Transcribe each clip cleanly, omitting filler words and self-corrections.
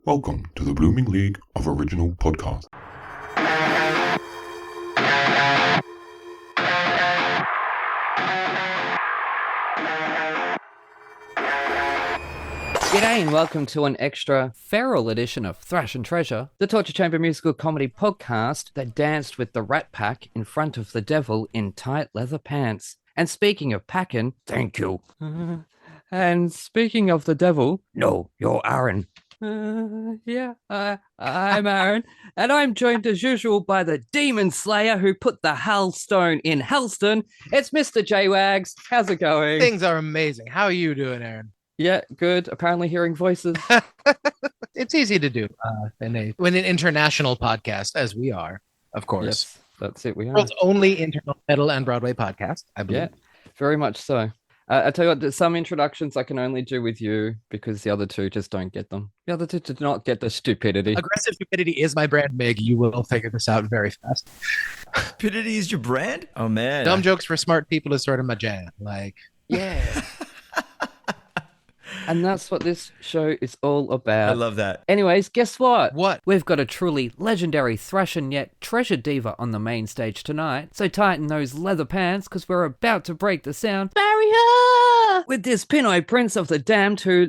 Welcome to the Blooming League of Original Podcasts. G'day and welcome to an extra feral edition of Thrashin Treasure, the torture chamber musical comedy podcast that danced with the Rat Pack in front of the devil in tight leather pants. And speaking of packin', thank you. And speaking of the devil, no, you're Aaron. I'm Aaron, and I'm joined as usual by the Demon Slayer who put the Hellstone in Helston. It's Mr. J-Wags. How's it going? Things are amazing. How are you doing, Aaron? Yeah, good. Apparently hearing voices. It's easy to do when an international podcast, as we are, of course. Yes, that's it. We are. World's only internal metal and Broadway podcast, I believe. Yeah, very much so. I tell you what, some introductions I can only do with you because the other two just don't get them. The other two did not get the stupidity. Aggressive stupidity is my brand, MiG. You will figure this out very fast. Stupidity is your brand? Oh, man. Dumb jokes for smart people is sort of my jam. Like, yeah. And that's what this show is all about. I love that. Anyways, guess what? What? We've got a truly legendary Thrashin yet treasure diva on the main stage tonight. So tighten those leather pants because we're about to break the sound barrier with this Pinoy Prince of the Damned who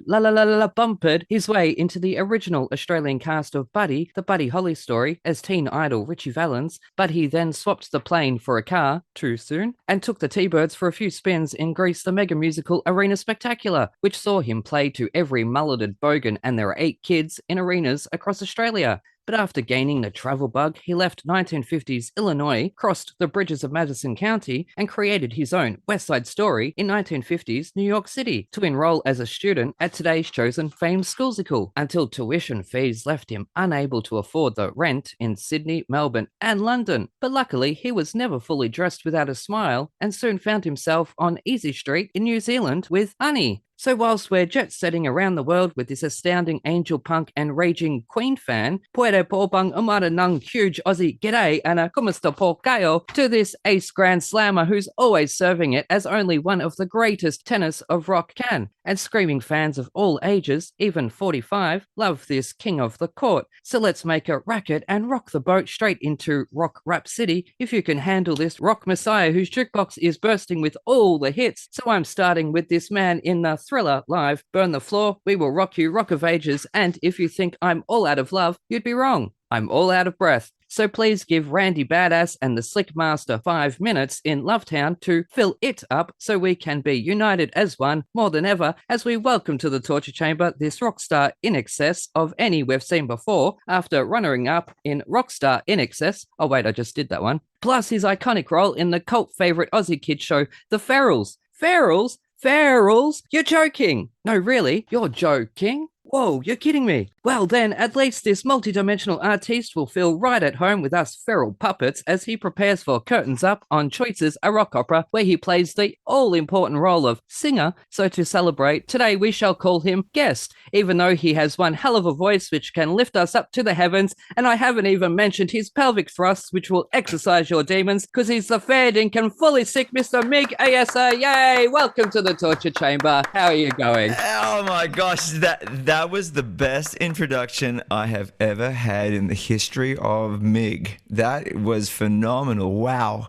bumped his way into the original Australian cast of Buddy, the Buddy Holly story, as teen idol Richie Valens, but he then swapped the plane for a car, too soon, and took the T-Birds for a few spins in Greece the mega musical Arena Spectacular, which saw him play to every mulleted bogan and their 8 kids in arenas across Australia. But after gaining the travel bug, he left 1950s Illinois, crossed the bridges of Madison County, and created his own West Side Story in 1950s New York City to enroll as a student at today's chosen famed schoolsical, until tuition fees left him unable to afford the rent in Sydney, Melbourne, and London. But luckily, he was never fully dressed without a smile, and soon found himself on Easy Street in New Zealand with Annie. So whilst we're jet-setting around the world with this astounding angel punk and raging Queen fan, Puere Pobang Umara Nung huge Aussie g'day and a kumasta po kayo to this ace grand slammer who's always serving it as only one of the greatest tenors of rock can. And screaming fans of all ages, even 45, love this king of the court. So let's make a racket and rock the boat straight into Rock Rap City if you can handle this rock messiah whose jukebox is bursting with all the hits. So I'm starting with this man in the Thriller live, Burn the Floor, We Will Rock You, Rock of Ages, and if you think I'm all out of love, you'd be wrong. I'm all out of breath. So please give Randy Badass and the Slick Master 5 minutes in Lovetown to fill it up so we can be united as one more than ever as we welcome to the torture chamber this rock star INXS of any we've seen before after runnering up in Rockstar INXS. Oh wait, I just did that one. Plus his iconic role in the cult favorite Aussie kid show, The Ferals. Ferals? Ferals? You're joking. No, really? You're joking? Whoa, you're kidding me. Well then, at least this multidimensional artiste will feel right at home with us feral puppets as he prepares for Curtains Up on Choices, a rock opera where he plays the all-important role of singer. So to celebrate, today we shall call him guest, even though he has one hell of a voice which can lift us up to the heavens, and I haven't even mentioned his pelvic thrusts which will exercise your demons, because he's the fair dinkum fully sick Mr. MiG Ayesa. Yay! Welcome to the torture chamber. How are you going? Oh my gosh, that was the best introduction I have ever had in the history of MiG. That was phenomenal. Wow.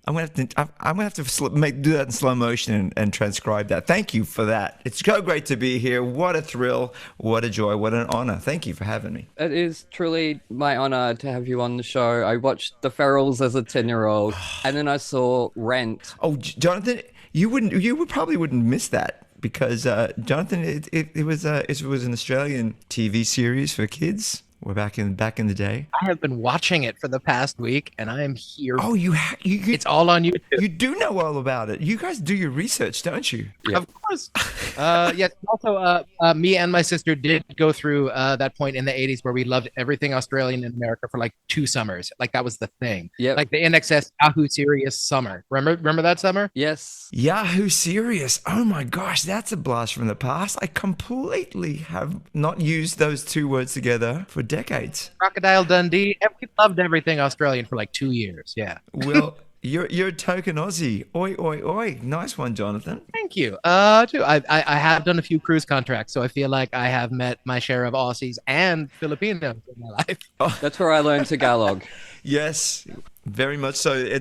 I'm gonna have to do that in slow motion and transcribe that. Thank you for that. It's so great to be here. What a thrill, what a joy, what an honor. Thank you for having me. It is truly my honor to have you on the show. I watched The Ferals as a 10-year-old, and then I saw Rent. Oh, Jonathan, you probably wouldn't miss that. Because Jonathan, it was an Australian TV series for kids. We're back in the day. I have been watching it for the past week, and I am here. Oh, you it's all on YouTube. You do know all about it. You guys do your research, don't you? Yeah. Of course. Yes. Also, me and my sister did go through that point in the 80s where we loved everything Australian in America for like 2 summers. Like that was the thing. Yeah. Like the INXS Yahoo Serious summer. Remember that summer? Yes. Yahoo Serious. Oh my gosh, that's a blast from the past. I completely have not used those 2 words together for decades. Crocodile Dundee. We loved everything Australian for like 2 years. Yeah. Well, You're a token Aussie. Oi, oi, oi. Nice one, Jonathan. Thank you. Too. I have done a few cruise contracts, so I feel like I have met my share of Aussies and Filipinos in my life. That's where I learned Tagalog. Yes, very much so.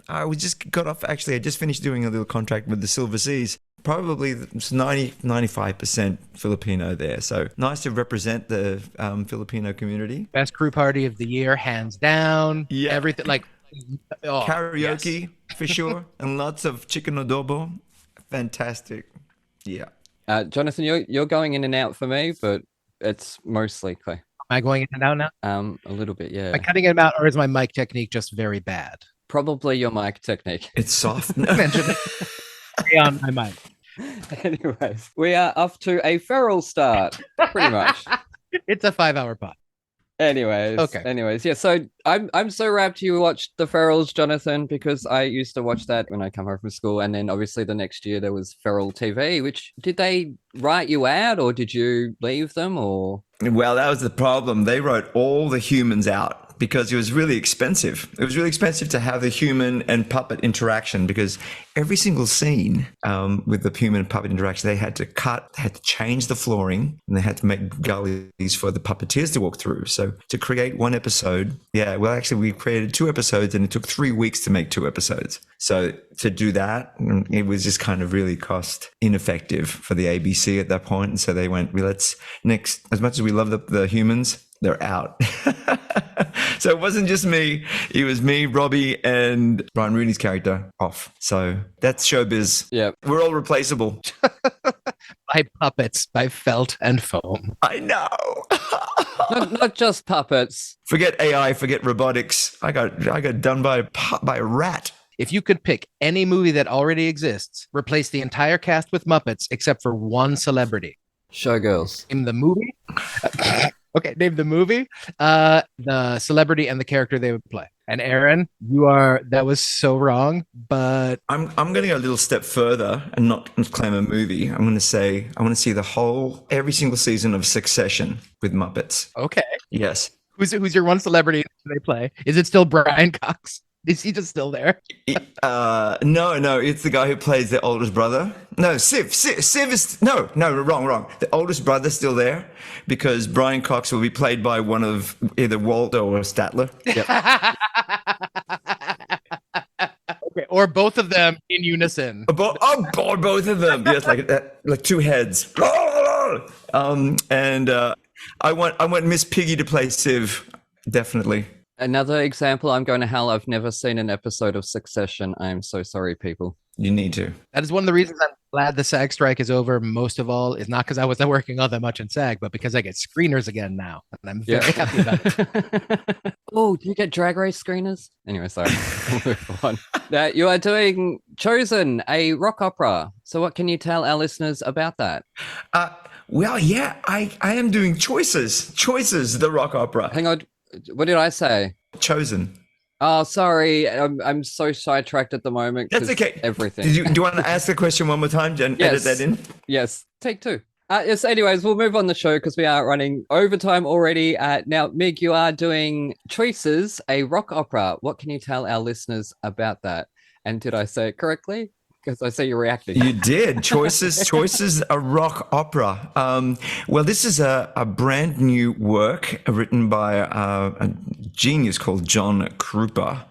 I just got off, actually, I just finished doing a little contract with the Silver Seas. Probably 95% Filipino there. So nice to represent the Filipino community. Best crew party of the year, hands down. Yeah. Everything like Karaoke, yes. for sure. And lots of chicken adobo. Fantastic. Yeah. Jonathan, you're going in and out for me, but it's mostly clear. Am I going in and out now? A little bit, yeah. Am I cutting it out, or is my mic technique just very bad? Probably your mic technique. It's soft. Mention it. Stay on my mic. Anyways, we are off to a feral start, pretty much. It's a 5-hour pod. Anyways, yeah. So I'm so rapt you watched The Ferals, Jonathan, because I used to watch that when I come home from school, and then obviously the next year there was Feral TV. Which did they write you out, or did you leave them, or? Well, that was the problem. They wrote all the humans out because it was really expensive. It was really expensive to have the human and puppet interaction, because every single scene with the human and puppet interaction, they had to cut, they had to change the flooring, and they had to make gullies for the puppeteers to walk through. So to create one episode, actually we created 2 episodes, and it took 3 weeks to make 2 episodes. So to do that, it was just kind of really cost ineffective for the ABC at that point. And so they went, as much as we love the humans, they're out. So it wasn't just me. It was me, Robbie, and Brian Rooney's character off. So that's showbiz. Yeah. We're all replaceable. By puppets, by felt and foam. I know. not just puppets. Forget AI, forget robotics. I got done by a rat. If you could pick any movie that already exists, replace the entire cast with Muppets except for one celebrity. Showgirls. Name the movie. Okay, name the movie, the celebrity, and the character they would play. And Aaron, that was so wrong, but I'm going to go a little step further and not claim a movie. I'm going to say I want to see every single season of Succession with Muppets. Okay. Yes. Who's your one celebrity they play? Is it still Brian Cox? Is he just still there? No, it's the guy who plays the oldest brother. No, Siv is wrong. The oldest brother's still there because Brian Cox will be played by one of either Walter or Statler. Yep. Okay, or both of them in unison. Both of them. Yes, like 2 heads. And I want Miss Piggy to play Siv, definitely. Another example, I'm going to hell. I've never seen an episode of Succession. I'm so sorry, people. You need to. That is one of the reasons I'm glad the SAG strike is over. Most of all, is not because I wasn't working all that much in SAG, but because I get screeners again now, and I'm very happy about it. Oh, do you get Drag Race screeners? Anyway, sorry. We'll move on. Now, you are doing Chosen, a rock opera. So, what can you tell our listeners about that? Well, yeah, I am doing Choices, the rock opera. Hang on. What did I say? Chosen. Oh, sorry. I'm so sidetracked at the moment. That's okay. Everything. Do you want to ask the question one more time and edit that in? Yes. Take 2. Yes. Anyways, we'll move on the show because we are running overtime already. Now, Mig, you are doing Choices, a rock opera. What can you tell our listeners about that? And did I say it correctly? Because I see you're reacting. You did. Choices, a rock opera. Well, this is a brand new work written by a genius called John Krupa.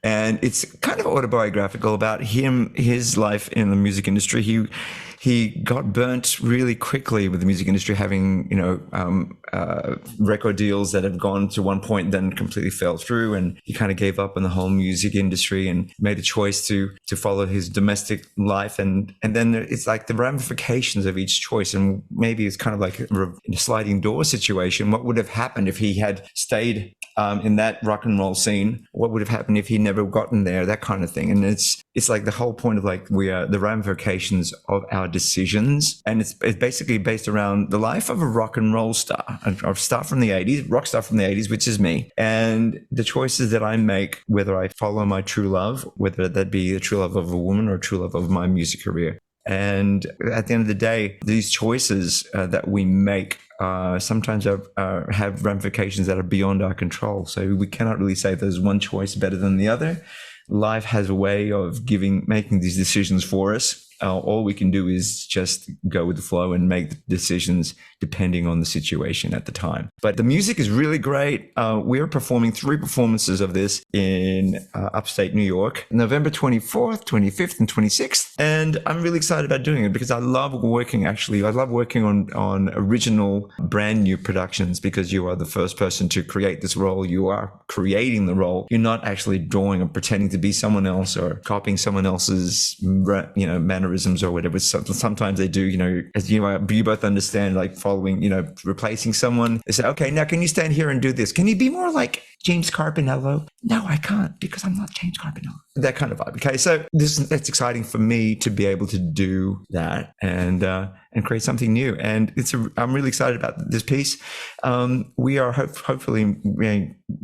And it's kind of autobiographical about his life in the music industry. He got burnt really quickly with the music industry, having record deals that have gone to one point, then completely fell through, and he kind of gave up on the whole music industry and made a choice to follow his domestic life. And then it's like the ramifications of each choice, and maybe it's kind of like a sliding door situation. What would have happened if he had stayed in that rock and roll scene? What would have happened if he never gotten there? That kind of thing. And it's like the whole point of like we are the ramifications of our decisions, and it's basically based around the life of a rock and roll star, a star from the 80s, rock star from the 80s, which is me, and the choices that I make, whether I follow my true love, whether that be the true love of a woman or true love of my music career. And at the end of the day, these choices that we make sometimes have ramifications that are beyond our control. So we cannot really say there's one choice better than the other. life has a way of making these decisions for us. All we can do is just go with the flow and make the decisions depending on the situation at the time. But the music is really great. We're performing 3 performances of this in upstate New York, November 24th, 25th, and 26th. And I'm really excited about doing it because I love working on original, brand new productions, because you are the first person to create this role. You are creating the role. You're not actually drawing or pretending to be someone else or copying someone else's, mannerisms or whatever. Sometimes they do, as you both understand, like following, replacing someone. They say, okay, now can you stand here and do this? Can you be more like James Carpinello? No, I can't, because I'm not James Carpinello. That kind of vibe. Okay, so it's exciting for me to be able to do that and create something new. And I'm really excited about this piece. We are hopefully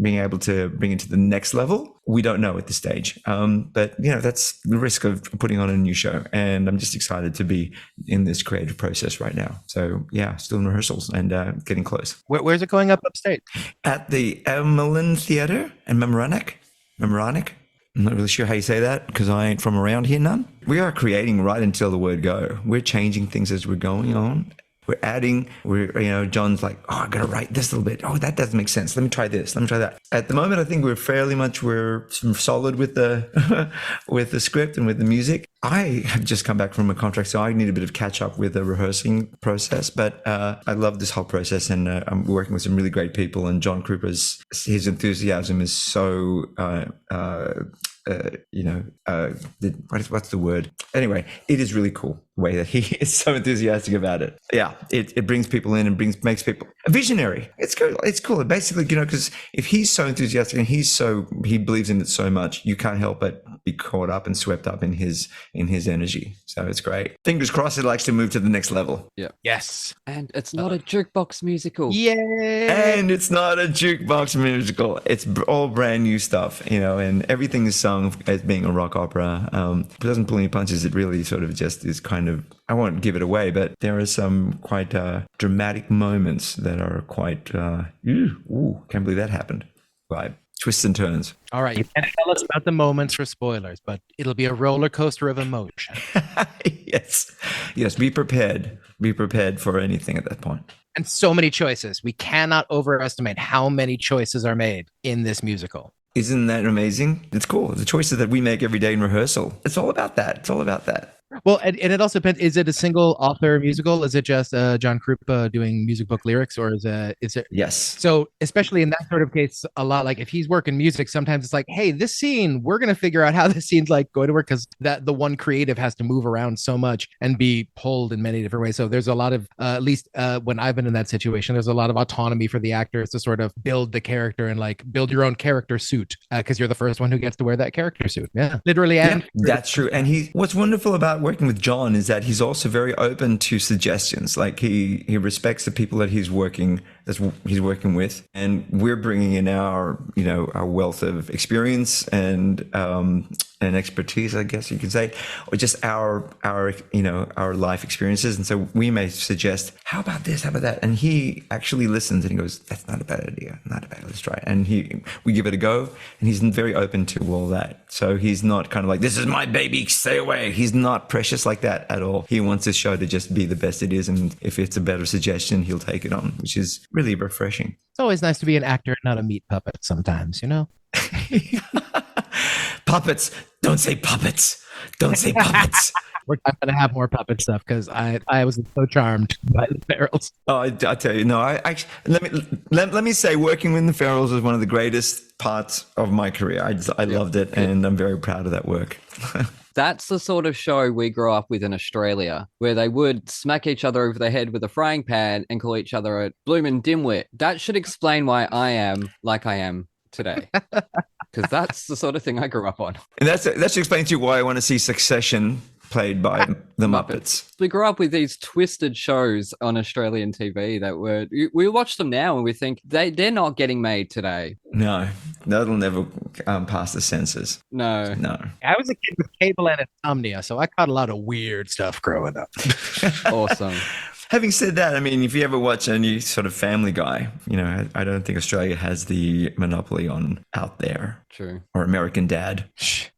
being able to bring it to the next level. We don't know at this stage, but that's the risk of putting on a new show. And I'm just excited to be in this creative process right now. So yeah, still in rehearsals and getting close. Where's it going up upstate? At the Emmeline Theatre in Mamaroneck. I'm not really sure how you say that because I ain't from around here none. We are creating right until the word go. We're changing things as we're going on. We're adding, John's like, oh, I gotta write this a little bit. Oh, that doesn't make sense. Let me try this. Let me try that. At the moment, I think we're solid with the with the script and with the music. I have just come back from a contract, so I need a bit of catch up with the rehearsing process. But I love this whole process, and I'm working with some really great people. And John Krupa's, his enthusiasm is so. What's the word? Anyway, it is really cool the way that he is so enthusiastic about it. Yeah, it brings people in and makes people a visionary. It's cool. It's cool. Basically, because if he's so enthusiastic and he believes in it so much, you can't help but be caught up and swept up in his energy. So it's great. Fingers crossed it'll actually move to the next level. Yeah. Yes. And it's not a jukebox musical. Yay! And it's not a jukebox musical. It's all brand new stuff, and everything is sung as being a rock opera. It doesn't pull any punches. It really sort of just is kind of, I won't give it away, but there are some quite dramatic moments that are quite, can't believe that happened. Right. Twists and turns. All right. You can't tell us about the moments for spoilers, but it'll be a roller coaster of emotion. Yes. Be prepared. Be prepared for anything at that point. And so many choices. We cannot overestimate how many choices are made in this musical. Isn't that amazing? It's cool. The choices that we make every day in rehearsal. It's all about that. Well, and it also depends. Is it a single author musical? Is it just John Krupa doing music book lyrics, or is it? Yes. So especially in that sort of case, a lot like if he's working music, sometimes it's like, hey, this scene, we're going to figure out how this scene's like going to work, because the one creative has to move around so much and be pulled in many different ways. So there's a lot of, at least when I've been in that situation, there's a lot of autonomy for the actors to sort of build the character and like build your own character suit, because you're the first one who gets to wear that character suit. Yeah, literally. And that's true. And what's wonderful about working with John is that he's also very open to suggestions. Like he respects the people that he's working with, and we're bringing in our wealth of experience and expertise, I guess you could say, or just our life experiences. And so we may suggest, how about this, how about that, and he actually listens and he goes, that's not a bad idea, let's try it. And we give it a go, and he's very open to all that. So he's not kind of like, this is my baby, stay away. He's not precious like that at all. He wants this show to just be the best it is, and if it's a better suggestion, he'll take it on, which is really refreshing. It's always nice to be an actor, not a meat puppet sometimes, Puppets. Don't say puppets. Don't say puppets. I'm going to have more puppet stuff because I was so charmed by the Ferals. Oh, I tell you, no, let me say, working with the Ferals was one of the greatest parts of my career. I loved it, and I'm very proud of that work. That's the sort of show we grew up with in Australia, where they would smack each other over the head with a frying pan and call each other a bloomin' dimwit. That should explain why I am like I am today. Because that's the sort of thing I grew up on. And that should explain to you why I want to see Succession played by the Muppets. We grew up with these twisted shows on Australian TV that we watch them now and we think they're not getting made today. No, that'll never pass the censors. No. I was a kid with cable and insomnia, so I caught a lot of weird stuff growing up. Awesome. Having said that, I mean, if you ever watch any sort of Family Guy, you know, I don't think Australia has the monopoly on Out There. True. Or American Dad.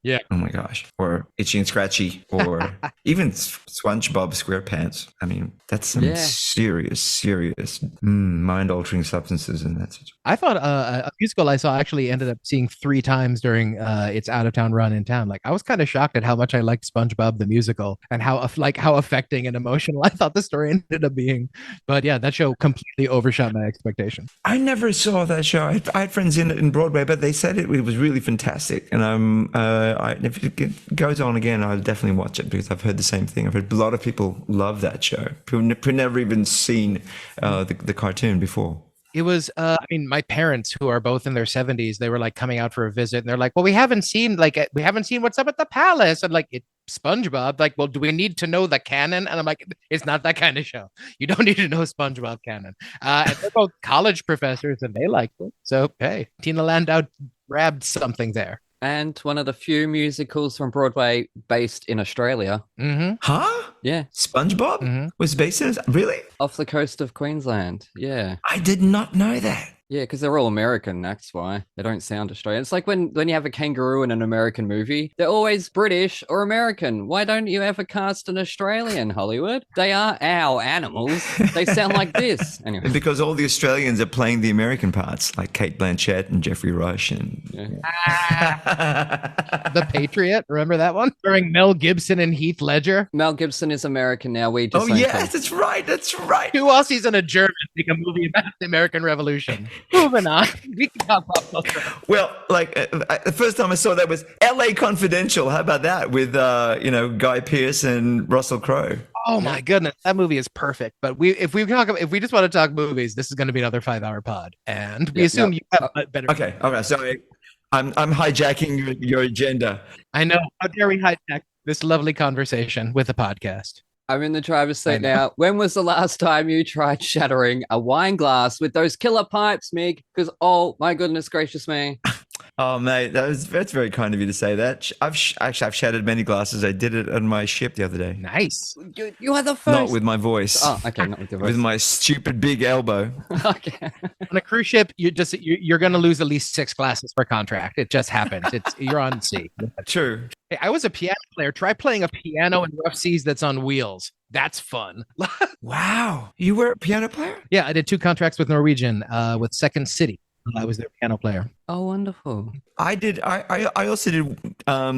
Yeah. Oh my gosh. Or Itchy and Scratchy. Or even SpongeBob SquarePants. I mean, that's some serious mind-altering substances in that situation. I thought a musical I saw actually ended up seeing 3 times during its out-of-town run in town. Like, I was kind of shocked at how much I liked SpongeBob the musical and how affecting and emotional I thought the story ended up being. But yeah, that show completely overshot my expectations. I never saw that show. I had friends in Broadway, but they said it was really fantastic. And if it goes on again, I'll definitely watch it because I've heard the same thing. I've heard a lot of people love that show who never even seen the cartoon before. It was, I mean, my parents, who are both in their 70s, they were like coming out for a visit, and they're like, "Well, we haven't seen What's Up at the Palace," and like, SpongeBob. Like, well, do we need to know the canon? And I'm like, it's not that kind of show. You don't need to know SpongeBob canon. And they're both college professors, and they liked it. So hey, Tina Landau grabbed something there. And one of the few musicals from Broadway based in Australia. Mm-hmm. Huh? Yeah. SpongeBob was based in... Really? Off the coast of Queensland. Yeah. I did not know that. Yeah, because they're all American. That's why they don't sound Australian. It's like when you have a kangaroo in an American movie, they're always British or American. Why don't you ever cast an Australian, Hollywood? They are our animals. They sound like this. Anyway. Because all the Australians are playing the American parts, like Cate Blanchett and Jeffrey Rush. And The Patriot. Remember that one? Starring Mel Gibson and Heath Ledger. Mel Gibson is American now. We just that's right. That's right. 2 Aussies and a German make a movie about the American Revolution. Moving on. We can talk about culture. Well, like the first time I saw that was LA Confidential. How about that with Guy Pearce and Russell Crowe? Oh my goodness, that movie is perfect. But if we just want to talk movies, this is going to be another 5-hour pod, and we assume you have better. Okay, sorry, I'm hijacking your agenda. I know. How dare we hijack this lovely conversation with a podcast? I'm in the driver's seat now. When was the last time you tried shattering a wine glass with those killer pipes, Mig? Because, oh my goodness gracious me. Oh, mate, that's very kind of you to say that. I've shattered many glasses. I did it on my ship the other day. Nice. You are the first. Not with my voice. Oh, okay, not with your voice. With my stupid big elbow. Okay. On a cruise ship, you're going to lose at least 6 glasses per contract. It just happens. You're on sea. True. Hey, I was a piano player. Try playing a piano in rough seas that's on wheels. That's fun. Wow. You were a piano player? Yeah, I did 2 contracts with Norwegian, with Second City. I was their piano player. Oh, wonderful. I did. I also did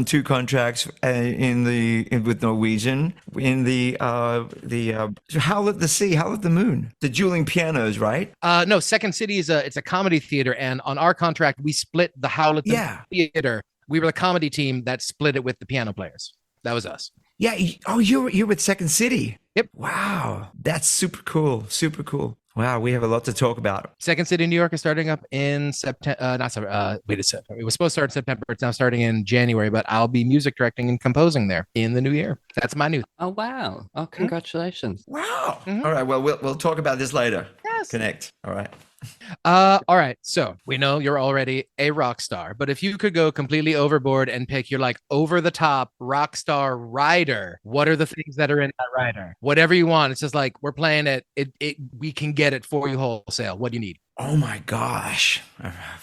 2 contracts with Norwegian in the Howl at the Sea, Howl at the Moon, the dueling pianos, right? No, Second City is it's a comedy theater, and on our contract we split the Howl at the Theater. We were the comedy team that split it with the piano players. That was us. Yeah. Oh, you're with Second City. Yep. Wow, that's super cool. Super cool. Wow, we have a lot to talk about. Second City, New York is starting up in September. Wait a second. It was supposed to start in September. It's now starting in January, but I'll be music directing and composing there in the new year. That's my news. Oh, wow. Oh, congratulations. Wow. Mm-hmm. All right. Well, we'll talk about this later. Yes. Connect. All right. All right. So we know you're already a rock star, but if you could go completely overboard and pick your like over the top rock star rider, what are the things that are in that rider? Whatever you want. It's just like, we're playing it. We can get it for you wholesale. What do you need? Oh my gosh.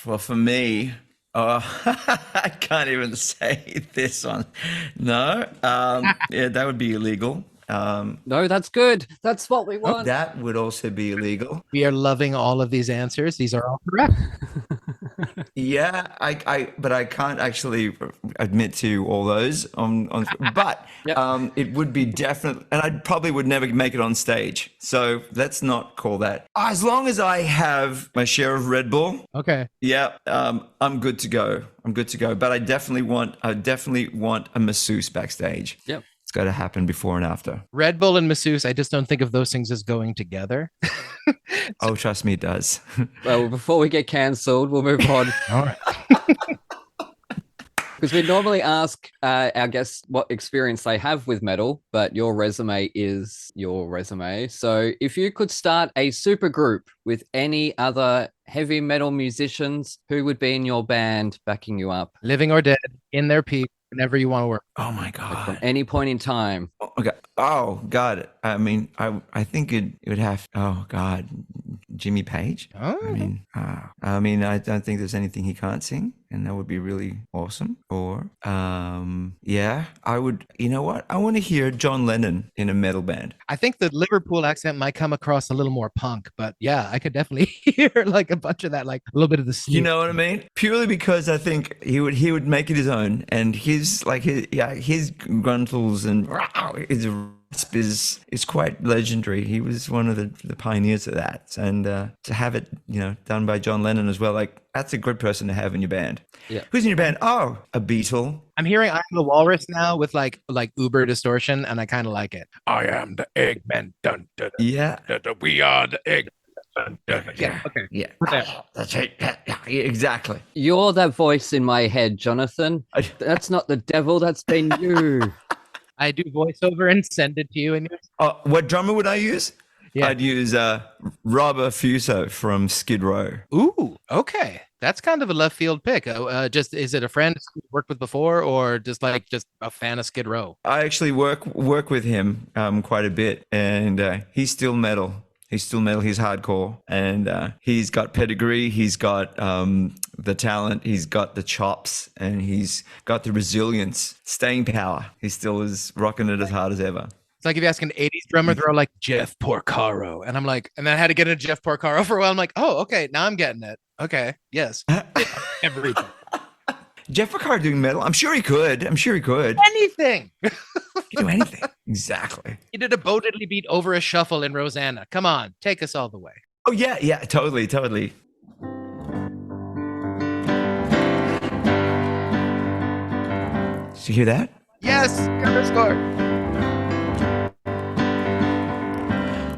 Well, for me, I can't even say this on. No. Yeah, that would be illegal. No, that's good. That's what we want. That would also be illegal. We are loving all of these answers. These are all correct. Yeah, but I can't actually admit to all those but yep. It would be definitely, and I probably would never make it on stage. So let's not call that. As long as I have my share of Red Bull. Okay. Yeah, I'm good to go. But I definitely want a masseuse backstage. Yep. Got to happen before and after. Red Bull and masseuse, I just don't think of those things as going together. Oh, trust me, it does. Well, before we get cancelled, we'll move on. All right. Because we normally ask our guests what experience they have with metal, but your resume is your resume. So if you could start a super group with any other heavy metal musicians, who would be in your band backing you up? Living or dead, in their peak, whenever you want to work. Oh my From god. any point in time. Okay. Oh god. I mean, I think it would have. Oh god, Jimmy Page. Oh. I mean, I don't think there's anything he can't sing, and that would be really awesome. Or, yeah, I would. You know what? I want to hear John Lennon in a metal band. I think the Liverpool accent might come across a little more punk, but yeah, I could definitely hear like a bunch of that, like a little bit of the sneak. You know what I mean? Purely because I think he would make it his own, and his gruntles and his rasp is quite legendary. He was one of the pioneers of that, and to have it done by John Lennon as well, like that's a good person to have in your band. Yeah. Who's in your band? Oh, a Beatle. I'm hearing I'm the Walrus now with like uber distortion, and I kind of like it. I am the Eggman. Dun, dun, dun, Yeah. dun, dun, we are the Egg. Dun, dun, dun. Yeah. Okay. Yeah. Okay. That's right. Yeah, exactly. You're that voice in my head, Jonathan. That's not the devil. That's been you. I do voiceover and send it to you, and What drummer would I use? Yeah. I'd use Robert Fuso from Skid Row. ooh, okay, that's kind of a left field pick. Just is it a friend you worked with before, or just a fan of Skid Row? I actually work with him quite a bit, and he's still metal. He's hardcore, and he's got pedigree. He's got the talent. He's got the chops, and he's got the resilience, staying power. He still is rocking it as hard as ever. It's like if you ask an 80s drummer, they're all like Jeff Porcaro. And I'm like, and then I had to get into Jeff Porcaro for a while. I'm like, oh, okay, now I'm getting it. Okay, yes. Everything. Jeff Porcaro doing metal? I'm sure he could. Anything. He could do anything. Exactly. He did a Bo Diddley beat over a shuffle in Rosanna. Come on, take us all the way. Oh, yeah, totally. Did you hear that? Yes, cover score.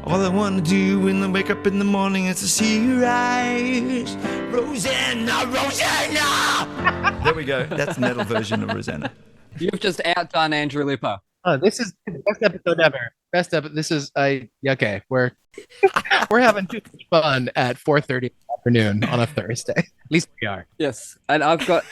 All I want to do when I wake up in the morning is to see your eyes. Rosanna! There we go. That's the metal version of Rosanna. You've just outdone Andrew Lipper. Oh, this is the best episode ever. Best episode. This is okay. We're having too much fun at 4:30 in the afternoon on a Thursday. At least we are. Yes, and I've got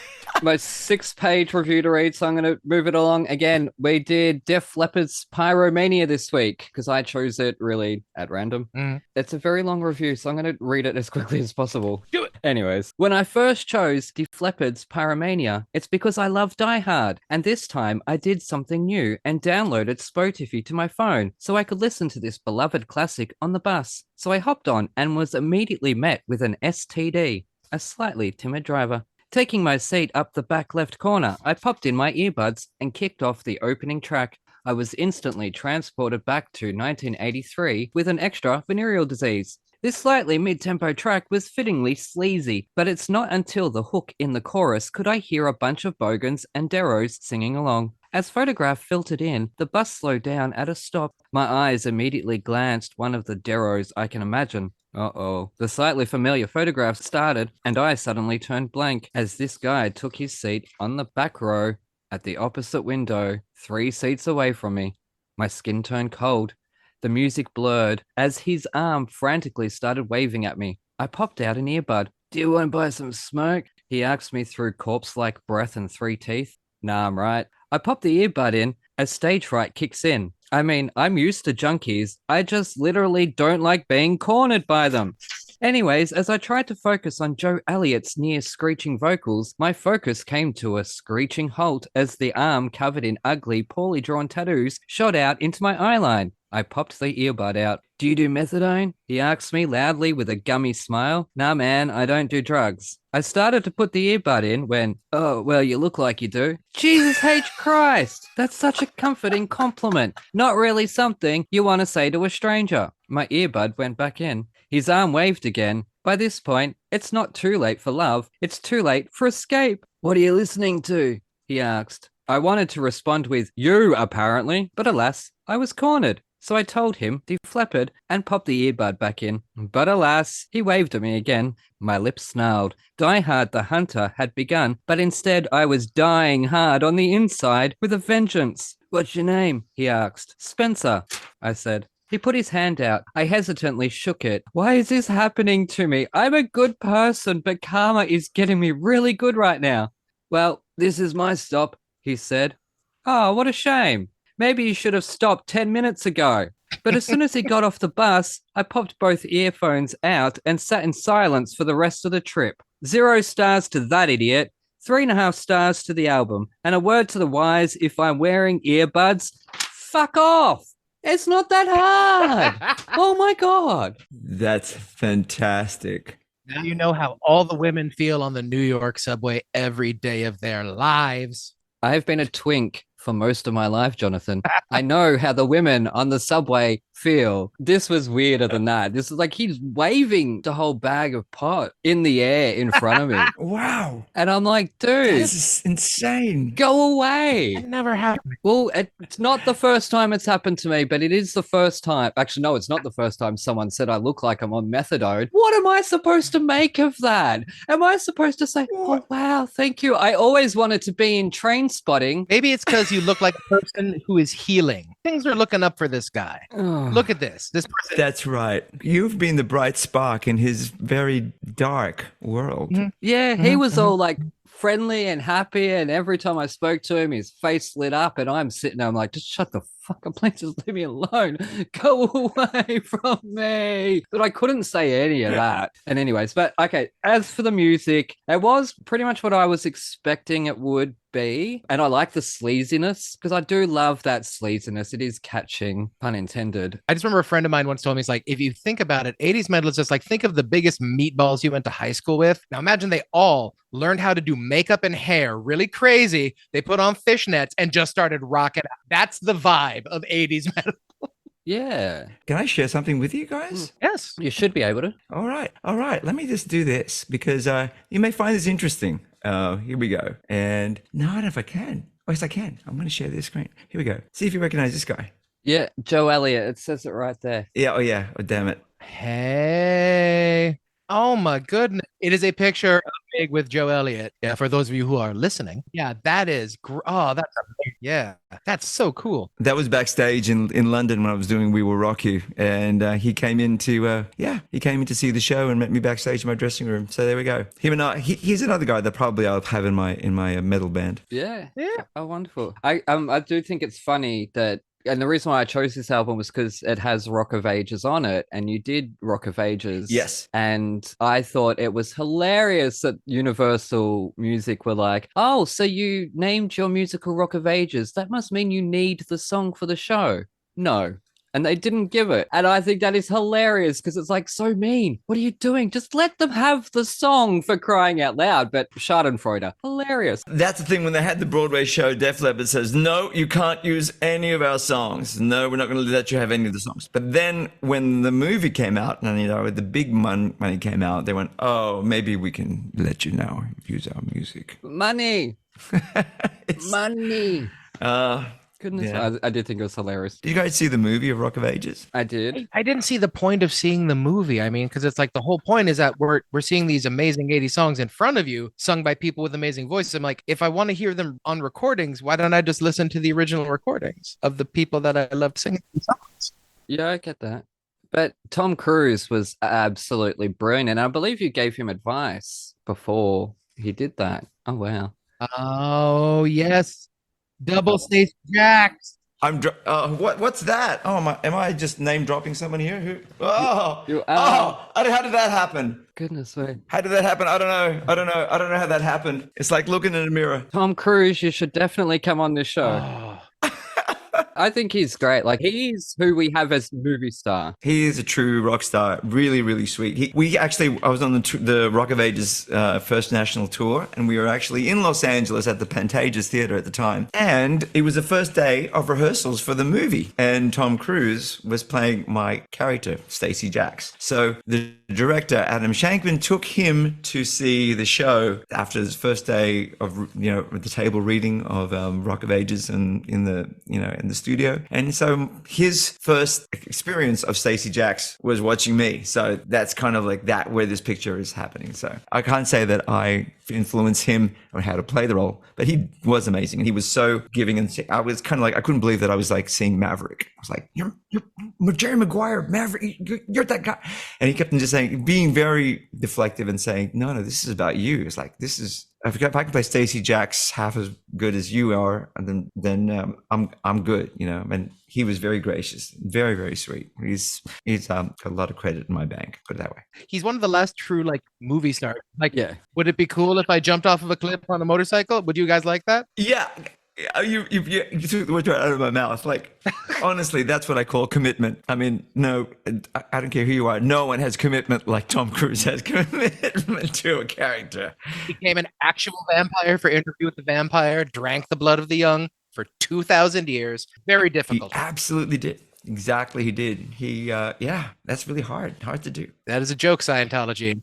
my 6-page review to read, so I'm going to move it along. Again, we did Def Leppard's Pyromania this week because I chose it really at random. It's a very long review, so I'm going to read it as quickly as possible. Do it. Anyways, when I first chose Def Leppard's Pyromania, it's because I love Die Hard, and this time I did something new and downloaded Spotify to my phone so I could listen to this beloved classic on the bus. So I hopped on and was immediately met with an STD, a slightly timid driver. Taking my seat up the back left corner, I popped in my earbuds and kicked off the opening track. I was instantly transported back to 1983 with an extra venereal disease. This slightly mid-tempo track was fittingly sleazy, but it's not until the hook in the chorus could I hear a bunch of bogans and deros singing along. As Photograph filtered in, the bus slowed down at a stop. My eyes immediately glanced one of the deros I can imagine. Uh-oh. The slightly familiar Photograph started, and I suddenly turned blank as this guy took his seat on the back row at the opposite window, 3 seats away from me. My skin turned cold. The music blurred as his arm frantically started waving at me. I popped out an earbud. "Do you want to buy some smoke?" He asked me through corpse-like breath and 3 teeth. Nah, I'm right. I popped the earbud in as stage fright kicks in. I mean, I'm used to junkies. I just literally don't like being cornered by them. Anyways, as I tried to focus on Joe Elliott's near screeching vocals, my focus came to a screeching halt as the arm covered in ugly, poorly drawn tattoos shot out into my eyeline. I popped the earbud out. "Do you do methadone?" He asked me loudly with a gummy smile. "Nah, man, I don't do drugs." I started to put the earbud in when, "Oh, well, you look like you do." Jesus H. Christ! That's such a comforting compliment. Not really something you want to say to a stranger. My earbud went back in. His arm waved again. By this point, it's not too late for love. It's too late for escape. "What are you listening to?" he asked. I wanted to respond with, "You, apparently," but alas, I was cornered. So I told him, Def Leppard, and popped the earbud back in. But alas, he waved at me again. My lips snarled. Die Hard the Hunter had begun, but instead I was dying hard on the inside with a vengeance. "What's your name?" he asked. "Spencer," I said. He put his hand out. I hesitantly shook it. Why is this happening to me? I'm a good person, but karma is getting me really good right now. "Well, this is my stop," he said. Oh, what a shame. Maybe you should have stopped 10 minutes ago. But as soon as he got off the bus, I popped both earphones out and sat in silence for the rest of the trip. 0 stars to that idiot, 3.5 stars to the album, and a word to the wise: if I'm wearing earbuds, fuck off. It's not that hard. Oh my God. That's fantastic. Now you know how all the women feel on the New York subway every day of their lives. I've been a twink for most of my life, Jonathan. I know how the women on the subway feel. This was weirder than that. This is like he's waving the whole bag of pot in the air in front of me. Wow. And I'm like, dude, This is insane. go away. It never happened. Well, it's not the first time it's happened to me, but it is the first time. Actually, no, it's not the first time someone said I look like I'm on methadone. What am I supposed to make of that? Am I supposed to say, oh, wow, thank you? I always wanted to be in Train Spotting. Maybe it's because you look like a person who is healing. Things are looking up for this guy. Look at this. This person. That's right. You've been the bright spark in his very dark world. Yeah, he was all like friendly and happy, and every time I spoke to him, his face lit up, and I'm sitting there, I'm like, just shut the fuck up, please, just leave me alone. Go away from me. But I couldn't say any of that. And anyways, but okay, as for the music, it was pretty much what I was expecting it would be. And I like the sleaziness, because I do love that sleaziness. It is catching, pun intended. I just remember a friend of mine once told me, he's like, if you think about it, 80s metal is just like, think of the biggest meatballs you went to high school with. Now imagine they all learned how to do makeup and hair really crazy. They put on fishnets and just started rocking out. That's the vibe of 80s metal. Yeah. Can I share something with you guys? Yes. You should be able to. All right. Let me just do this because you may find this interesting. Here we go. And no, I don't know if I can. Oh, yes, I can. I'm going to share this screen. Here we go. See if you recognize this guy. Yeah, Joe Elliott. It says it right there. Yeah. Oh, yeah. Oh, damn it. Hey. Oh my goodness. It is a picture of Mig with Joe Elliott. Yeah, for those of you who are listening. Yeah, that is that's amazing. Yeah, that's so cool. That was backstage in London when I was doing We Will Rock You, and he came in to see the show and met me backstage in my dressing room. So there we go. Him and he's another guy that probably I'll have in my metal band. Yeah. Oh, wonderful. I do think it's funny that. And the reason why I chose this album was because it has Rock of Ages on it, and you did Rock of Ages. Yes. And I thought it was hilarious that Universal Music were like, oh, so you named your musical Rock of Ages. That must mean you need the song for the show. No. And they didn't give it. And I think that is hilarious because it's like so mean. What are you doing? Just let them have the song, for crying out loud. But Schadenfreude, hilarious. That's the thing. When they had the Broadway show, Def Leppard says, no, you can't use any of our songs. No, we're not going to let you have any of the songs. But then when the movie came out and, the big money came out, they went, oh, maybe we can let you now use our music. Money. Money. Goodness, yeah. I did think it was hilarious. Did you guys see the movie of Rock of Ages? I did. I didn't see the point of seeing the movie. I mean, because it's like the whole point is that we're seeing these amazing 80 songs in front of you, sung by people with amazing voices. I'm like, if I want to hear them on recordings, why don't I just listen to the original recordings of the people that I love singing songs? Yeah, I get that. But Tom Cruise was absolutely brilliant, and I believe you gave him advice before he did that. Oh, wow. Oh, yes. Double Stacy Jacks. What's that? Oh, am I just name dropping someone here? Who? Oh, how did that happen? Goodness me. How did that happen? I don't know how that happened. It's like looking in a mirror. Tom Cruise, you should definitely come on this show. Oh. I think he's great. Like, he's who we have as movie star. He is a true rock star. Really, really sweet. I was on the Rock of Ages first national tour, and we were actually in Los Angeles at the Pantages Theater at the time. And it was the first day of rehearsals for the movie. And Tom Cruise was playing my character, Stacey Jacks. So the director, Adam Shankman, took him to see the show after his first day of, the table reading of Rock of Ages and in the studio. And so his first experience of Stacey Jacks was watching me. So that's kind of like that where this picture is happening. So I can't say that I influenced him on how to play the role, but he was amazing. And he was so giving. And I was kind of like, I couldn't believe that I was like seeing Maverick. I was like, you're Jerry Maguire, Maverick, you're that guy. And he kept on just saying, being very deflective and saying, no, this is about you. It's like, this is if I can play Stacey Jacks half as good as you are, then I'm good, you know. And he was very gracious, very, very sweet. He's got a lot of credit in my bank, put it that way. He's one of the last true like movie stars. Like, Yeah. would it be cool if I jumped off of a cliff on a motorcycle? Would you guys like that? Yeah. You took the words right out of my mouth. Like, honestly, that's what I call commitment. I mean, no, I don't care who you are. No one has commitment like Tom Cruise has commitment to a character. Became an actual vampire for Interview with the Vampire, drank the blood of the young for 2,000 years. Very difficult. He absolutely did. Exactly, he did. He, yeah, that's really hard to do. That is a joke, Scientology.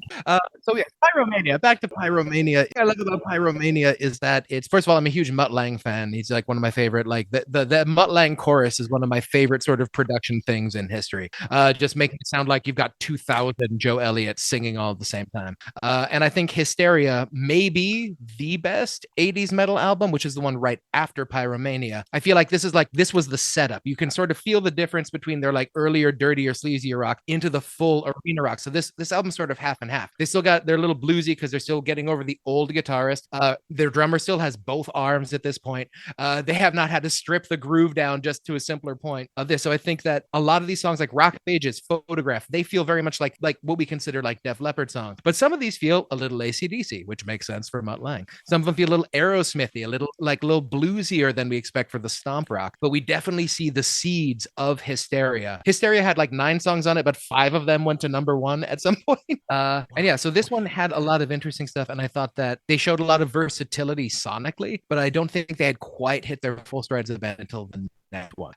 So yeah, Pyromania. Back to Pyromania. What I love about Pyromania is that it's, first of all, I'm a huge Mutt Lange fan. He's like one of my favorite. Like the Mutt Lange chorus is one of my favorite sort of production things in history. Just making it sound like you've got 2,000 Joe Elliott singing all at the same time. And I think Hysteria may be the best 80s metal album, which is the one right after Pyromania. I feel like this was the setup. You can sort of feel the difference between their like earlier, dirtier, sleazier rock into the full arena rock. So this album's sort of half and half. They still got their little bluesy because they're still getting over the old guitarist. Their drummer still has both arms at this point. They have not had to strip the groove down just to a simpler point of this. So I think that a lot of these songs like Rock Pages, Photograph, they feel very much like what we consider like Def Leppard songs. But some of these feel a little AC/DC, which makes sense for Mutt Lange. Some of them feel a little Aerosmithy, a little bluesier than we expect for the stomp rock. But we definitely see the seeds of Hysteria. Hysteria had like 9 songs on it, but 5 of them went to number 1 at some point. And yeah, so this one had a lot of interesting stuff, and I thought that they showed a lot of versatility sonically, but I don't think they had quite hit their full strides of the band until the next one,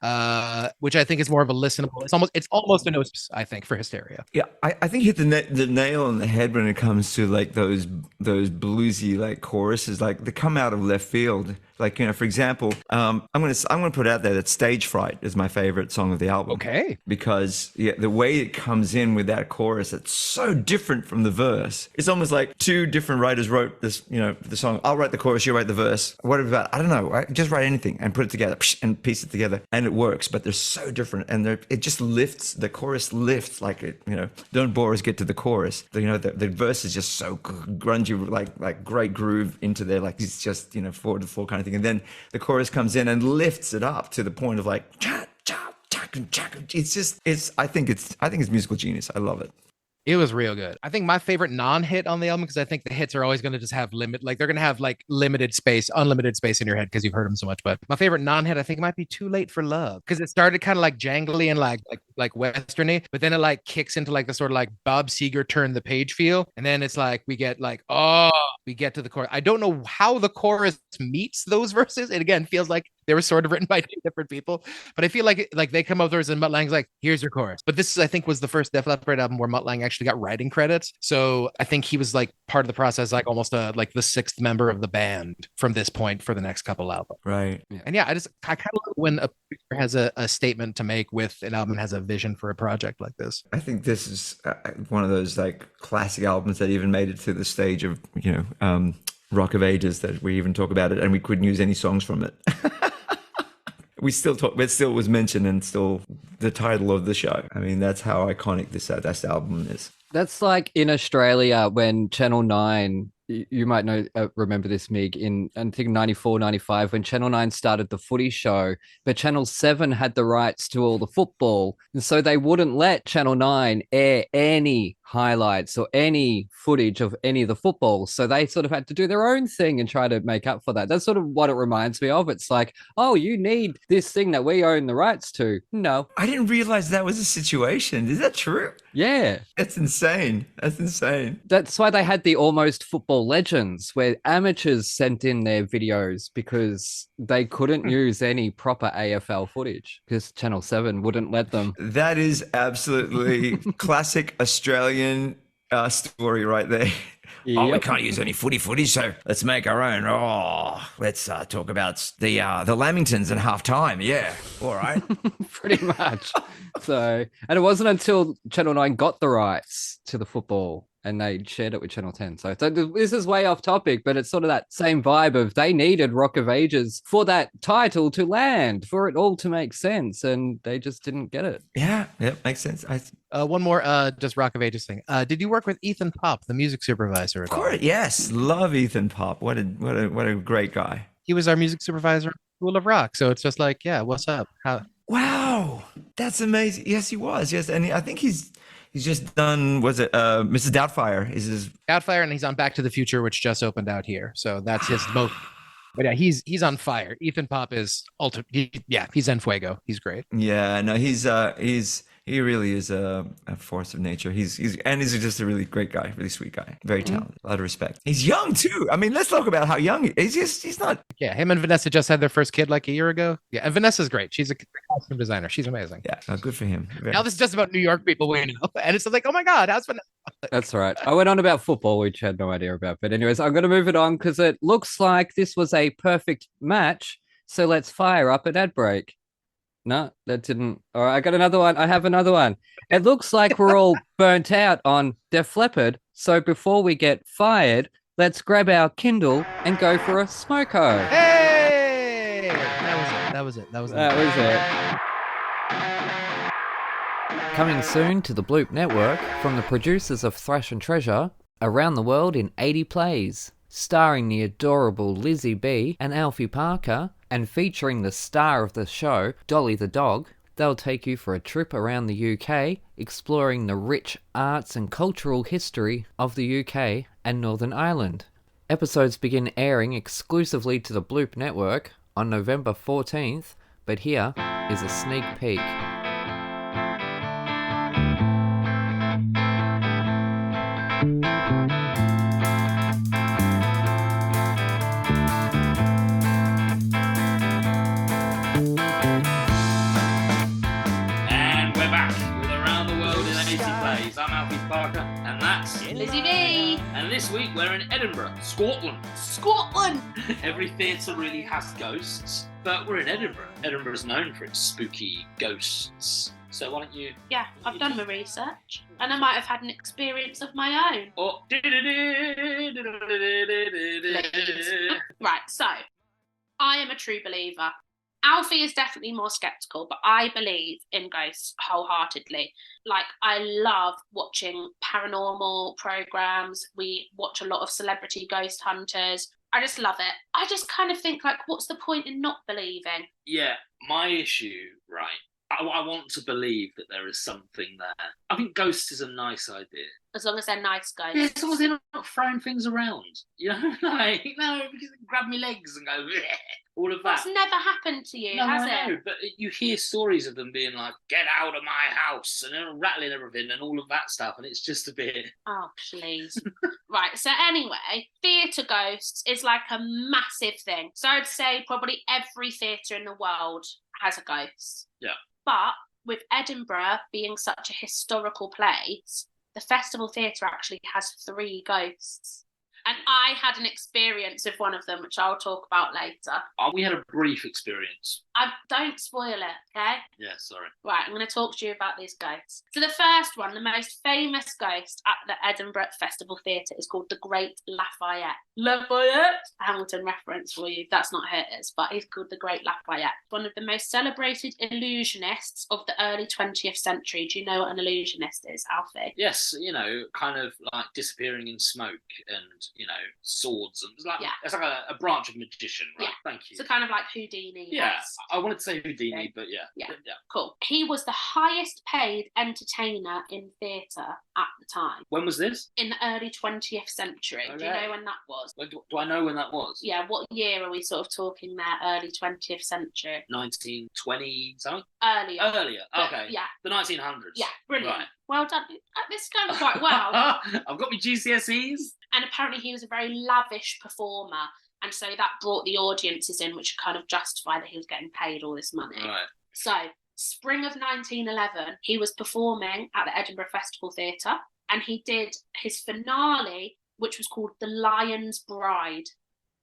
which I think is more of a listenable. It's almost a no, I think, for Hysteria. Yeah, I think hit the nail on the head when it comes to like those bluesy like choruses, like they come out of left field. Like, you know, for example, I'm gonna put out there that Stage Fright is my favorite song of the album. Okay. Because the way it comes in with that chorus, it's so different from the verse. It's almost like 2 different writers wrote this, you know, the song. I'll write the chorus, you write the verse. What about, I don't know, just write anything and put it together and piece it together, and it works. But they're so different, and it just lifts. The chorus lifts like it, you know. Don't bore us, get to the chorus. The verse is just so grungy, like great groove into there, like it's just, you know, 4/4 kind of thing. And then the chorus comes in and lifts it up to the point of like, I think it's musical genius. I love it. It was real good. I think my favorite non-hit on the album, because I think the hits are always going to just have they're going to have like unlimited space in your head because you've heard them so much. But my favorite non-hit, I think, might be Too Late for Love, because it started kind of like jangly and like westerny, but then it like kicks into like the sort of like Bob Seger turn the page feel, and then it's like we get to the chorus. I don't know how the chorus meets those verses. It again feels like they were sort of written by 2 different people, but I feel like they come up there and Mutt Lange's like, here's your chorus. But this I think was the first Def Leppard album where Mutt Lange actually got writing credits. So I think he was like part of the process, like almost like the 6th member of the band from this point for the next couple albums. Right. Yeah. And yeah, I kind of love when a producer has a statement to make with an album, has a vision for a project like this. I think this is one of those like classic albums that even made it to the stage of, you know, Rock of Ages, that we even talk about it and we couldn't use any songs from it. We still talk, but it still was mentioned and still the title of the show. I mean, that's how iconic this album is. That's like in Australia when Channel 9, you might know, remember this, Mig, in I think 94, 95, when Channel 9 started the footy show, but Channel 7 had the rights to all the football. And so they wouldn't let Channel 9 air any highlights or any footage of any of the football. So they sort of had to do their own thing and try to make up for that. That's sort of what it reminds me of. It's like, oh, you need this thing that we own the rights to. No. I didn't realize that was a situation. Is that true? Yeah. That's insane. That's why they had the Almost Football Legends, where amateurs sent in their videos because they couldn't use any proper AFL footage because Channel 7 wouldn't let them. That is absolutely classic Australian story right there. Yep. Oh, we can't use any footage, so let's make our own. Oh, let's talk about the Lamingtons at halftime. Yeah, all right. Pretty much. So, and it wasn't until Channel 9 got the rights to the football and they shared it with Channel 10. So this is way off topic, but it's sort of that same vibe of they needed Rock of Ages for that title to land, for it all to make sense, and they just didn't get it. Yeah, makes sense. One more, just Rock of Ages thing. Did you work with Ethan Pop, the music supervisor? Of course, yes. Love Ethan Pop. What a great guy. He was our music supervisor at School of Rock. So it's just like, yeah, what's up? Wow, that's amazing. Yes, he was. Yes, and I think he's just done. Was it Mrs. Doubtfire? Is his Doubtfire, and he's on Back to the Future, which just opened out here. So that's his most. But yeah, he's on fire. Ethan Pop is he's en fuego. He's great. Yeah, no, he really is a force of nature. He's just a really great guy, really sweet guy, very talented, a lot of respect. He's young too. I mean, let's talk about how young he is. He's not. Yeah, him and Vanessa just had their first kid like a year ago. Yeah, and Vanessa's great. She's a costume designer. She's amazing. Yeah, good for him. Now this is just about New York people we know, and it's like, oh my God, how's Vanessa? That's right. I went on about football, which I had no idea about. But anyways, I'm going to move it on because it looks like this was a perfect match. So let's fire up an ad break. No, that didn't. All right, I got another one. I have another one. It looks like we're all burnt out on Def Leppard. So before we get fired, let's grab our Kindle and go for a smoko. Hey! That was it. Coming soon to the Bloop Network from the producers of Thrashin Treasure, around the world in 80 plays, starring the adorable Lizzie B and Alfie Parker, and featuring the star of the show, Dolly the dog. They'll take you for a trip around the UK, exploring the rich arts and cultural history of the UK and Northern Ireland. Episodes begin airing exclusively to the Bloop Network on November 14th, but here is a sneak peek. I'm Alfie Parker, and that's Lizzie B. And this week we're in Edinburgh, Scotland. Scotland! Every theatre really has ghosts, but we're in Edinburgh. Edinburgh's known for its spooky ghosts. So why don't you... Yeah, I've done my research, and I might have had an experience of my own. Oh. Right, so, I am a true believer. Alfie is definitely more skeptical, but I believe in ghosts wholeheartedly. Like, I love watching paranormal programs. We watch a lot of celebrity ghost hunters. I just love it. I just kind of think, like, what's the point in not believing? Yeah, my issue, right, I want to believe that there is something there. I think ghosts is a nice idea. As long as they're nice ghosts. Yeah, as long as they're not throwing things around. You know, like, no, because they grab me legs and go, bleh. All of that. That's never happened to you, has it? No, but you hear stories of them being like, get out of my house, and they're rattling everything and all of that stuff, and it's just a bit... Oh, please. Right, so anyway, theatre ghosts is like a massive thing. So I'd say probably every theatre in the world has a ghost. Yeah. But with Edinburgh being such a historical place, the Festival Theatre actually has 3 ghosts. And I had an experience of one of them, which I'll talk about later. We had a brief experience. Don't spoil it, okay? Yeah, sorry. Right, I'm going to talk to you about these ghosts. So the first one, the most famous ghost at the Edinburgh Festival Theatre is called the Great Lafayette. Lafayette? Hamilton reference for you. That's not who it is, but he's called the Great Lafayette. One of the most celebrated illusionists of the early 20th century. Do you know what an illusionist is, Alfie? Yes, you know, kind of like disappearing in smoke and, you know, swords. And it's like a branch of magician, right? Yeah. Thank you. So kind of like Houdini. Yeah, I wanted to say Houdini, but yeah. Cool. He was the highest paid entertainer in theatre at the time. When was this? In the early 20th century. Okay. Do you know when that was? Do I know when that was? Yeah, what year are we sort of talking there? Early 20th century? 1920 something? Earlier. Okay. Yeah. The 1900s. Yeah, brilliant. Right. Well done. This is going quite well. I've got my GCSEs. And apparently he was a very lavish performer. And so that brought the audiences in, which kind of justify that he was getting paid all this money. Right. So, spring of 1911, he was performing at the Edinburgh Festival Theatre, and he did his finale, which was called The Lion's Bride.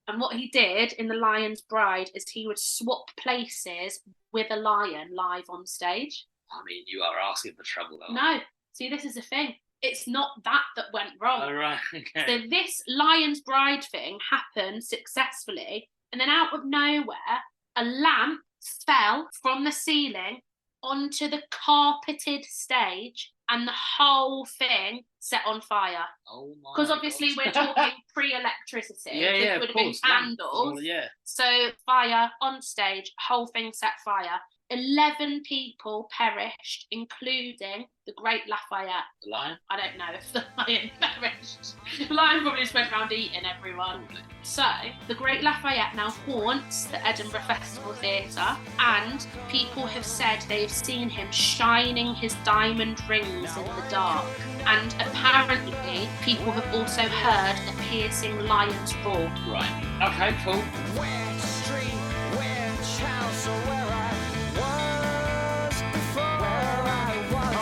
And what he did in The Lion's Bride is he would swap places with a lion live on stage. I mean, you are asking for trouble, though. No. See, this is the thing. it's not that went wrong. All right. Okay. So this Lion's Bride thing happened successfully, and then out of nowhere, a lamp fell from the ceiling onto the carpeted stage, and the whole thing set on fire. Oh my! Because obviously we're talking pre-electricity. Yeah, This would of have course. been candles. Yeah. So fire on stage, whole thing set fire. 11 people perished, including the Great Lafayette. The lion? I don't know if the lion perished. The lion probably just went around eating everyone. So, the Great Lafayette now haunts the Edinburgh Festival Theatre, and people have said they've seen him shining his diamond rings in the dark. And apparently, people have also heard a piercing lion's roar. Right. Okay, cool. Which street, which house, or where I was before, where I was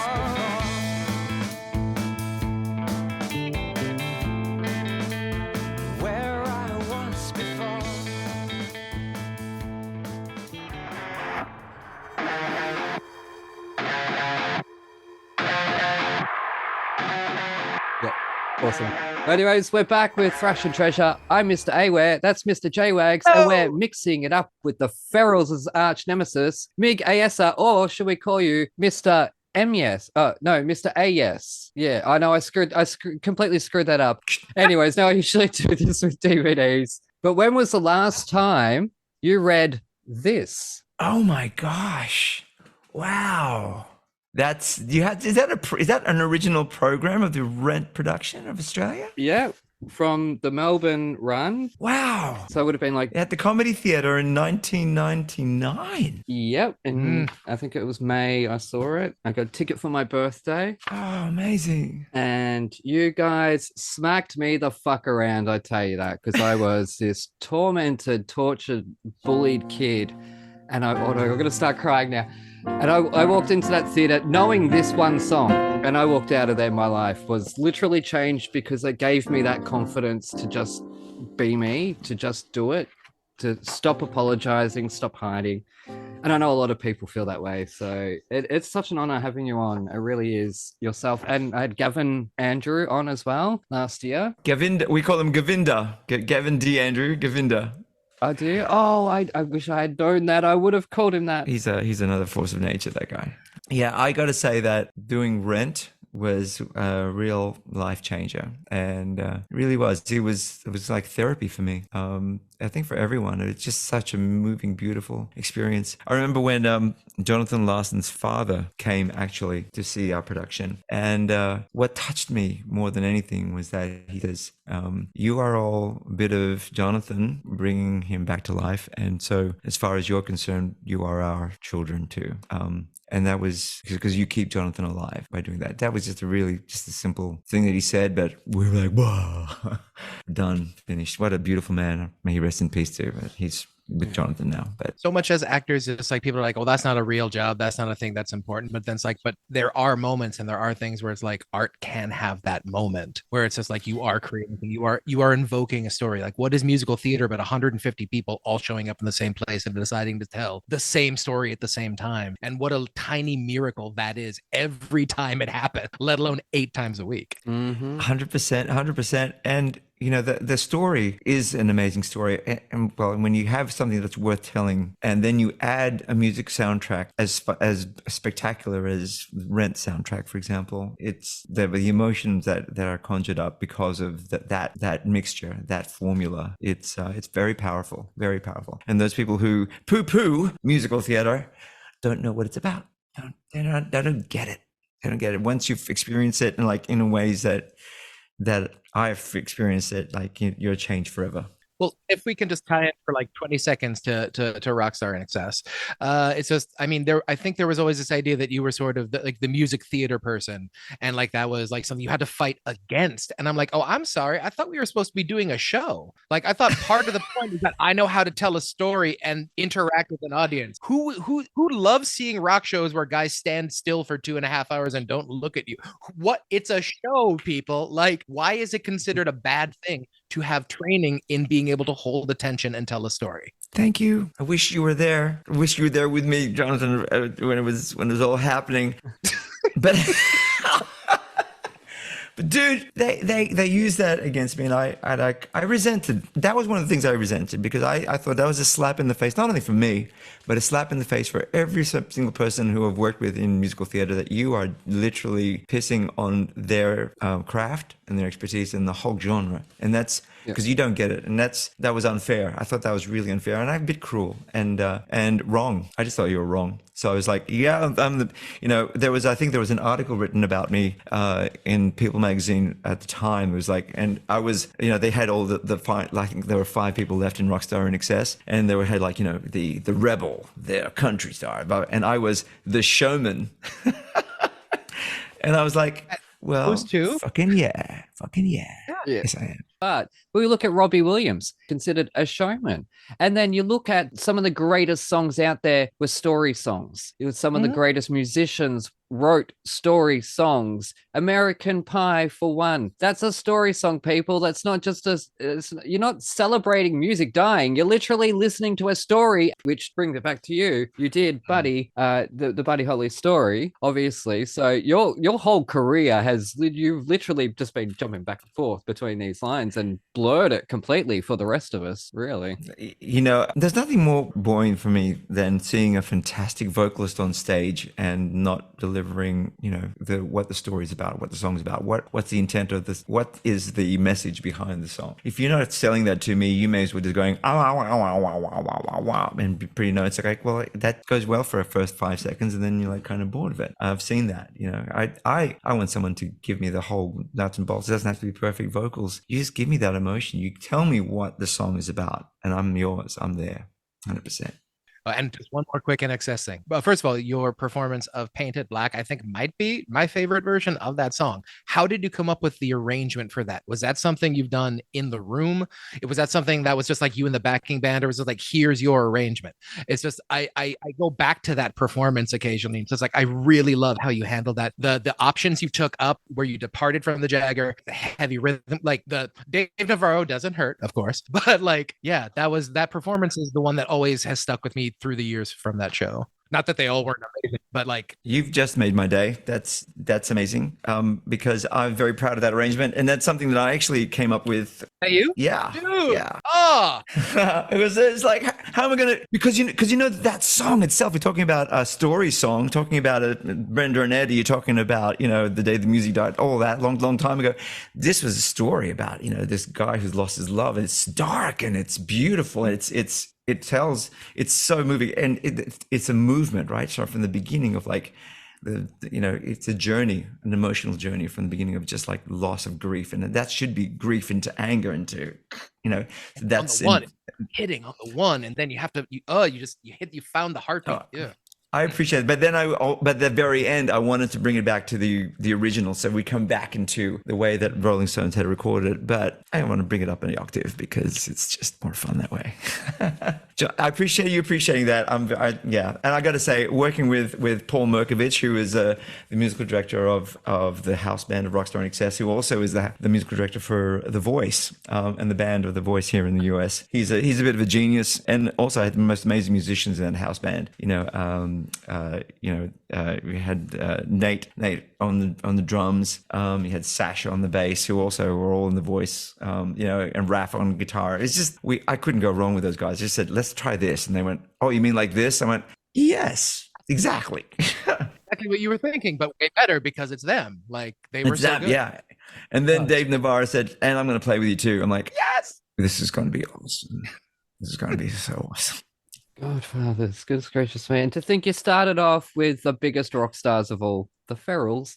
before. Awesome. Anyways, we're back with Thrashin Treasure. I'm Mr. Aware. That's Mr. J-Wags. And we're mixing it up with the Ferals' arch nemesis, MiG Ayesa, or should we call you Mr. M-Yes? Oh, no, Mr. A-Yes. Yeah, I know I completely screwed that up. Anyways, no, I usually do this with DVDs. But when was the last time you read this? Oh my gosh! Wow. Is that an original program of the Rent production of Australia? Yeah, from the Melbourne run. Wow. So it would have been like At the Comedy Theatre in 1999. Yep, and I think it was May I saw it. I got a ticket for my birthday. Oh, amazing. And you guys smacked me the fuck around, I tell you that, because I was this tormented, tortured, bullied kid. And I'm going to start crying now. And I walked into that theatre knowing this one song, and I walked out of there. My life was literally changed because it gave me that confidence to just be me, to just do it, to stop apologizing, stop hiding. And I know a lot of people feel that way. So it's such an honor having you on. It really is. Yourself. And I had Gavin Andrew on as well last year. Gavinda, we call him Gavinda. Gavin D. Andrew, Gavinda. I do. Oh, I wish I had known that. I would have called him that. He's another force of nature, that guy. Yeah, I got to say that doing Rent was a real life changer, and it really was. It was like therapy for me. I think for everyone, it's just such a moving, beautiful experience. I remember when Jonathan Larson's father came actually to see our production, and what touched me more than anything was that he says, "You are all a bit of Jonathan, bringing him back to life, and so as far as you're concerned, you are our children too." And that was because you keep Jonathan alive by doing that. That was just a simple thing that he said, but we were like, whoa, done, finished. What a beautiful man. May he rest in peace too. But he's with Jonathan now. But so much as actors, it's like people are like, well, that's not a real job. That's not a thing that's important. But then it's like, but there are moments and there are things where it's like art can have that moment where it's just like you are creating, you are invoking a story. Like, what is musical theater but 150 people all showing up in the same place and deciding to tell the same story at the same time? And what a tiny miracle that is every time it happens, let alone 8 times a week. 100%. And you know, the story is an amazing story. And well, when you have something that's worth telling, and then you add a music soundtrack as spectacular as Rent soundtrack, for example, it's the emotions that are conjured up because of that mixture, that formula. It's very powerful, very powerful. And those people who poo-poo musical theater don't know what it's about. They don't get it. They don't get it. Once you've experienced it in ways that I've experienced it, like you're changed forever. Well, if we can just tie it for like 20 seconds to Rockstar INXS, it's just, I mean, I think there was always this idea that you were sort of the music theater person, and like that was like something you had to fight against. And I'm like, oh, I'm sorry, I thought we were supposed to be doing a show. Like, I thought part of the point is that I know how to tell a story and interact with an audience. Who loves seeing rock shows where guys stand still for 2.5 hours and don't look at you? What? It's a show, people. Like, why is it considered a bad thing to have training in being able to hold attention and tell a story? Thank you. I wish you were there. I wish you were there with me, Jonathan, when it was all happening. But Dude, they used that against me, and I resented. That was one of the things I resented, because I thought that was a slap in the face, not only for me, but a slap in the face for every single person who I've worked with in musical theater, that you are literally pissing on their craft and their expertise in the whole genre. And that's because you don't get it. And that was unfair. I thought that was really unfair, and I'm a bit cruel and wrong. I just thought you were wrong. So I was like, yeah, I think there was an article written about me in People magazine at the time. It was like, and I was, they had all the five, like there were 5 people left in Rockstar INXS, and they had like, the rebel, their country star, and I was the showman. And I was like, well, those two? Fucking yeah. Yes, I am. But we look at Robbie Williams, considered a showman. And then you look at some of the greatest songs out there were story songs. It was some of the greatest musicians wrote story songs. American Pie, for one. That's a story song, people. That's not just you're not celebrating music dying. You're literally listening to a story, which brings it back to you. You did Buddy, the Buddy Holly story, obviously. So your whole career you've literally just been jumping back and forth between these lines and blurred it completely for the rest of us, really. There's nothing more boring for me than seeing a fantastic vocalist on stage and not delivering, what the story's about, what the song's about, what's the intent of this, what is the message behind the song. If you're not selling that to me, you may as well just going and be pretty notes like, well, that goes well for a first 5 seconds, and then you're like kind of bored of it. I've seen that. I want someone to give me the whole nuts and bolts. It doesn't have to be perfect vocals. You just give me that emotion. You tell me what the song is about, and I'm yours. I'm there, 100%. And just one more quick INXS thing. But first of all, your performance of Painted Black, I think, might be my favorite version of that song. How did you come up with the arrangement for that? Was that something you've done in the room? Was that something that was just like you and the backing band, or was it like, here's your arrangement? It's just, I go back to that performance occasionally. It's just like, I really love how you handled that. The options you took up where you departed from the Jagger, the heavy rhythm, like the Dave Navarro doesn't hurt, of course. But like, yeah, that performance is the one that always has stuck with me through the years from that show. Not that they all weren't amazing, but like, you've just made my day. That's amazing. Because I'm very proud of that arrangement, and that's something that I actually came up with. Hey, you? Yeah. Dude. Yeah. Oh. It's like, how am I gonna? Because that song itself. You're talking about a story song, talking about Brenda and Eddie. You're talking about the day the music died, all that long time ago. This was a story about this guy who's lost his love. And it's dark and it's beautiful. And it's so moving, and it's a movement, right? So from the beginning of like it's a journey, an emotional journey from the beginning of just like loss of grief, and that should be grief into anger, into that's on the one, hitting on the one, and then you have to you found the heartbeat. Yeah. I appreciate it, but then at the very end, I wanted to bring it back to the original, so we come back into the way that Rolling Stones had recorded it. But I want to bring it up in the octave because it's just more fun that way. I appreciate you appreciating that. And I got to say, working with Paul Merkovich, who is the musical director of the house band of Rockstar INXS, who also is the musical director for The Voice and the band of The Voice here in the US. He's a bit of a genius, and also had the most amazing musicians in that house band. We had Nate on the drums. You had Sasha on the bass, who also were all in The Voice. And Raph on guitar. It's just I couldn't go wrong with those guys. I just said, let's try this, and they went, "Oh, you mean like this?" I went, "Yes, exactly." Exactly what you were thinking, but way better because it's them. Like they were so good. Yeah. And then Dave Navarro said, "And I'm going to play with you too." I'm like, "Yes, this is going to be awesome. This is going to be so awesome." Godfathers, goodness gracious me. And to think you started off with the biggest rock stars of all, the Ferals.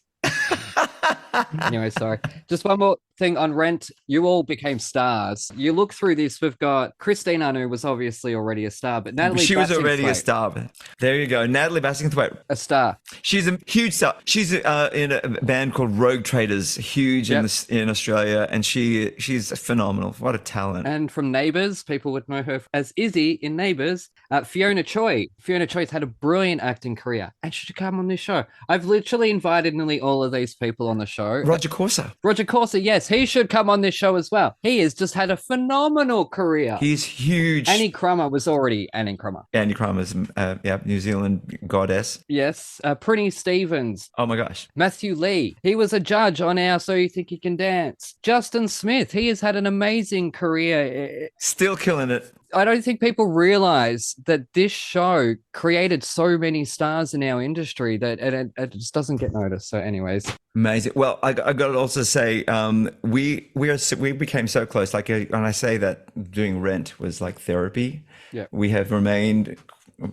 Anyway, sorry. Just one more thing on Rent. You all became stars. You look through this, we've got Christine Anu was obviously already a star, but Natalie She was already a star. There you go. Natalie Bassingthwaite. A star. She's a huge star. She's in a band called Rogue Traders, huge in Australia, and she's phenomenal. What a talent. And from Neighbours, people would know her as Izzy in Neighbours. Fiona Choi. Fiona Choi's had a brilliant acting career, and she should come on this show. I've literally invited nearly all of these people on the show. Roger Corser. Roger Corser, yes. Yes, he should come on this show as well. He has just had a phenomenal career. He's huge. Annie Crummer was already Annie Crummer. Annie Crummer's, New Zealand goddess. Yes. Prinny Stevens. Oh my gosh. Matthew Lee. He was a judge on our So You Think You Can Dance. Justin Smith. He has had an amazing career. Still killing it. I don't think people realize that this show created so many stars in our industry that it just doesn't get noticed. So anyways. Amazing. Well, I got to also say, we became so close. Like when I say that doing Rent was like therapy, yeah, we have remained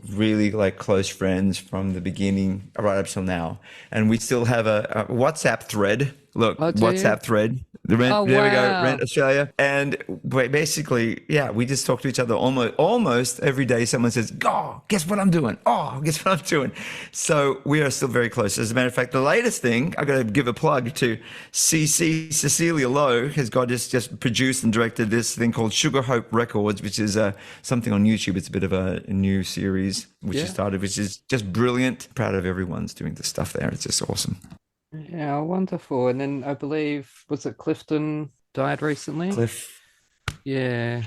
really like close friends from the beginning right up till now, and we still have a WhatsApp thread. Look, WhatsApp thread. The Rent, there we go, Rent Australia. And basically, yeah, we just talk to each other almost every day. Someone says, "Oh, guess what I'm doing? Oh, guess what I'm doing?" So we are still very close. As a matter of fact, the latest thing, I got to give a plug to CC Cecilia Lowe, has just produced and directed this thing called Sugar Hope Records, which is something on YouTube. It's a bit of a new series which has started, which is just brilliant. Proud of everyone's doing the stuff there. It's just awesome. Yeah, wonderful. And then I believe, was it Clifton died recently? Cliff. Yeah.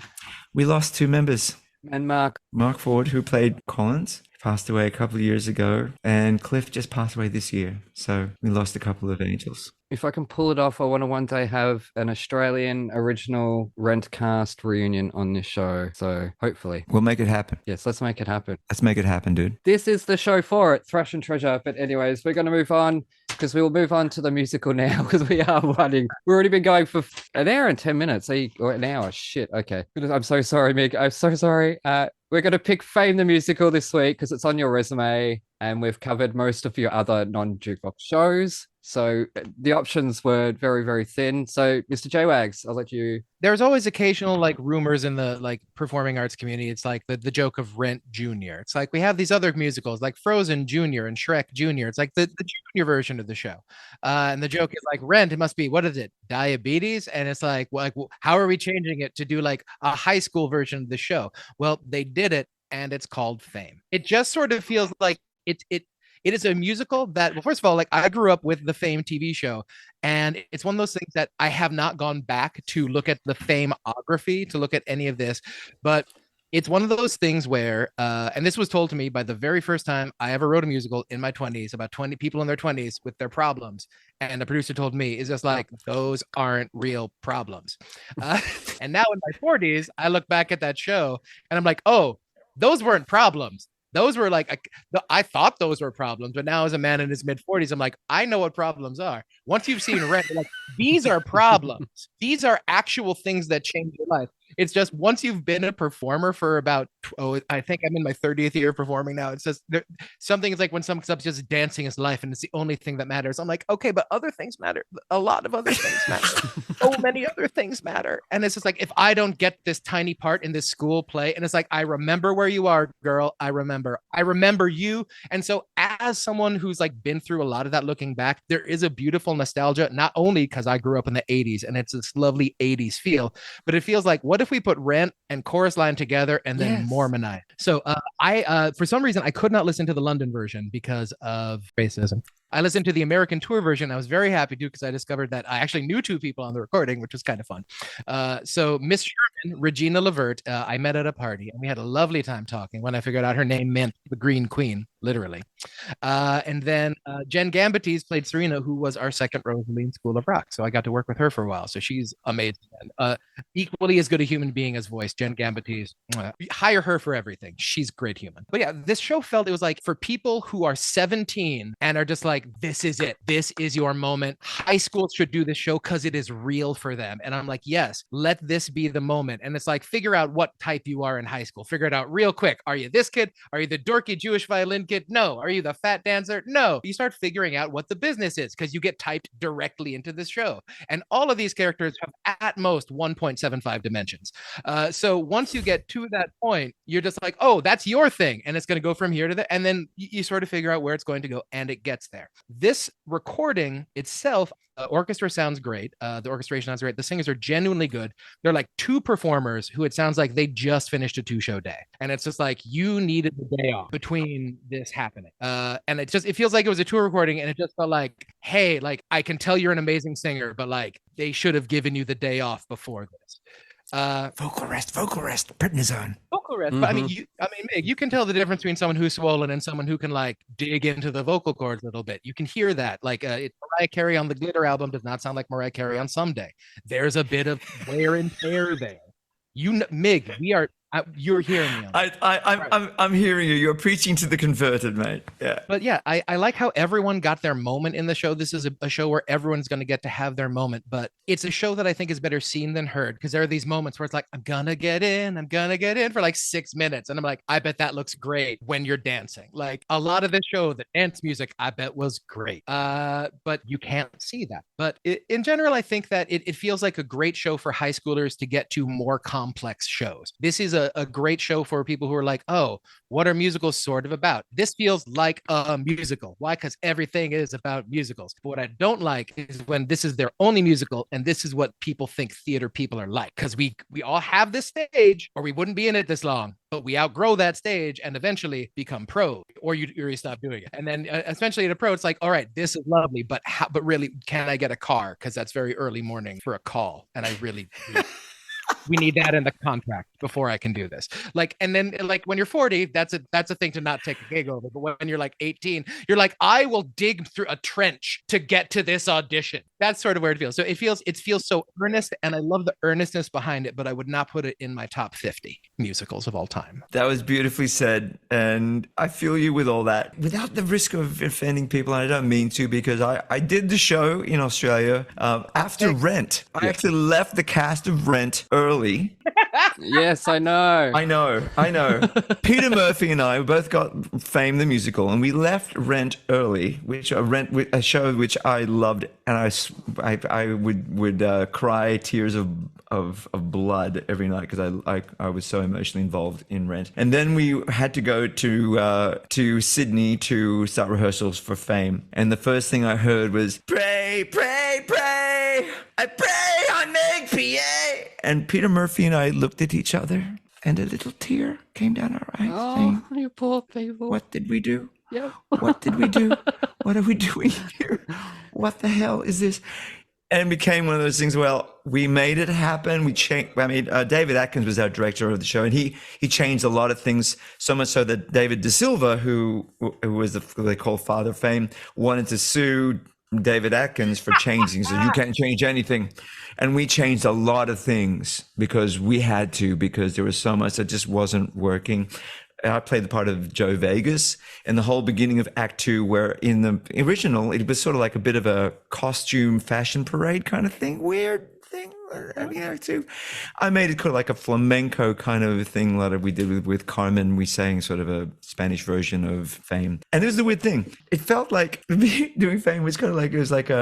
We lost 2 members. And Mark Ford, who played Collins, passed away a couple of years ago. And Cliff just passed away this year. So we lost a couple of angels. If I can pull it off, I want to one day have an Australian original Rent cast reunion on this show. So hopefully. We'll make it happen. Yes, let's make it happen. Let's make it happen, dude. This is the show for it, Thrashin Treasure. But anyways, we're going to move on because we will move on to the musical now because we are running. We've already been going for an hour and 10 minutes. Or an hour. Shit. Okay. I'm so sorry, Mig. I'm so sorry. We're going to pick Fame the Musical this week because it's on your resume and we've covered most of your other non-jukebox shows. So the options were very, very thin. So Mr. J-Wags, I'll let you. There's always occasional like rumors in the like performing arts community. It's like the joke of Rent Junior. It's like we have these other musicals like Frozen Junior and Shrek Junior. It's like the junior version of the show. And the joke is like Rent, it must be, what is it? Diabetes? And it's like how are we changing it to do like a high school version of the show? Well, they did it and it's called Fame. It just sort of feels like it is a musical that, well, first of all, like I grew up with the Fame TV show, and it's one of those things that I have not gone back to look at the Fameography to look at any of this, but it's one of those things where, and this was told to me by the very first time I ever wrote a musical in my 20s, about 20 people in their 20s with their problems. And the producer told me, is just like, those aren't real problems. And now in my 40s, I look back at that show and I'm like, oh, those weren't problems. Those were like, I thought those were problems, but now as a man in his mid 40s, I'm like, I know what problems are. Once you've seen Rent, you're like, these are problems. These are actual things that change your life. It's just once you've been a performer for about, I think I'm in my 30th year performing now. It's just something is like when someone's up just dancing is life and it's the only thing that matters. I'm like, okay, but other things matter. A lot of other things matter. So many other things matter. And it's just like, if I don't get this tiny part in this school play, and it's like, I remember where you are, girl. I remember you. And so as someone who's like been through a lot of that looking back, there is a beautiful nostalgia, not only because I grew up in the 80s and it's this lovely 80s feel, but it feels like, what if we put Rent and Chorus Line together and then Mormonite? So I for some reason I could not listen to the London version because of racism. I listened to the American tour version. I was very happy to because I discovered that I actually knew 2 people on the recording, which was kind of fun. So Miss Sherman, Regina Levert, I met at a party and we had a lovely time talking when I figured out her name meant the Green Queen, literally. And then Jen Gambites played Serena, who was our second Rosaline School of Rock. So I got to work with her for a while. So she's amazing. Equally as good a human being as voice, Jen Gambites. Hire her for everything. She's a great human. But yeah, this show felt it was like for people who are 17 and are just like, this is it. This is your moment. High school should do this show because it is real for them. And I'm like, yes, let this be the moment. And it's like, figure out what type you are in high school. Figure it out real quick. Are you this kid? Are you the dorky Jewish violin kid? No. Are you the fat dancer? No. You start figuring out what the business is because you get typed directly into this show. And all of these characters have at most 1.75 dimensions. So once you get to that point, you're just like, oh, that's your thing. And it's going to go from here to there. And then you sort of figure out where it's going to go and it gets there. This recording itself, the orchestra sounds great. The orchestration sounds great. The singers are genuinely good. They're like two performers who it sounds like they just finished a 2-show day. And it's just like, you needed the day off between this happening. And it feels like it was a tour recording, and it just felt like, hey, like, I can tell you're an amazing singer, but like, they should have given you the day off before this. Vocal rest, prednisone. Vocal rest. But I mean, Mig, you can tell the difference between someone who's swollen and someone who can like dig into the vocal cords a little bit. You can hear that. Like, Mariah Carey on the Glitter album does not sound like Mariah Carey on Someday. There's a bit of wear and tear there. Mig, you're hearing me. I'm hearing you. You're preaching to the converted, mate. Yeah. But yeah, I like how everyone got their moment in the show. This is a show where everyone's going to get to have their moment, but it's a show that I think is better seen than heard, because there are these moments where it's like, I'm gonna get in for like 6 minutes. And I'm like, I bet that looks great when you're dancing. Like, a lot of this show, the dance music, I bet was great. But you can't see that. But in general, I think that it feels like a great show for high schoolers to get to more complex shows. This is a great show for people who are like, oh, what are musicals sort of about? This feels like a musical. Why? Because everything is about musicals. But what I don't like is when this is their only musical, and this is what people think theater people are like. Because we all have this stage, or we wouldn't be in it this long. But we outgrow that stage and eventually become pro, or you stop doing it. And then essentially at a pro, it's like, all right, this is lovely, but really, can I get a car? Because that's very early morning for a call, and I really we need that in the contract before I can do this. Like, and then like when you're 40, that's a thing to not take a gig over. But when you're like 18, you're like, I will dig through a trench to get to this audition. That's sort of where it feels. So it feels so earnest, and I love the earnestness behind it, but I would not put it in my top 50 musicals of all time. That was beautifully said, and I feel you with all that. Without the risk of offending people, and I don't mean to, because I did the show in Australia after Rent. I actually left the cast of Rent early. Yes, I know. I know. Peter Murphy and I both got Fame the musical, and we left Rent early, a show which I loved, and I would cry tears of blood every night because I was so emotionally involved in Rent. And then we had to go to Sydney to start rehearsals for Fame, and the first thing I heard was pray, pray, pray. I pray on Meg PA. And Peter Murphy and I looked at each other, and a little tear came down our eyes. Oh, saying, you poor people. what did we do? Yeah. What did we do? What are we doing here? What the hell is this? And it became one of those things. Well, we made it happen. We changed. I mean, David Atkins was our director of the show, and he changed a lot of things, so much so that David De Silva, who was they call Father of Fame, wanted to sue David Atkins for changing. So you can't change anything. And we changed a lot of things because we had to, because there was so much that just wasn't working. I played the part of Joe Vegas in the whole beginning of Act 2, where in the original, it was sort of like a bit of a costume fashion parade kind of thing. Weird thing. I mean, Act 2. I made it kind of like a flamenco kind of thing, like we did with Carmen. We sang sort of a Spanish version of Fame. And it was the weird thing. It felt like doing Fame was kind of like, it was like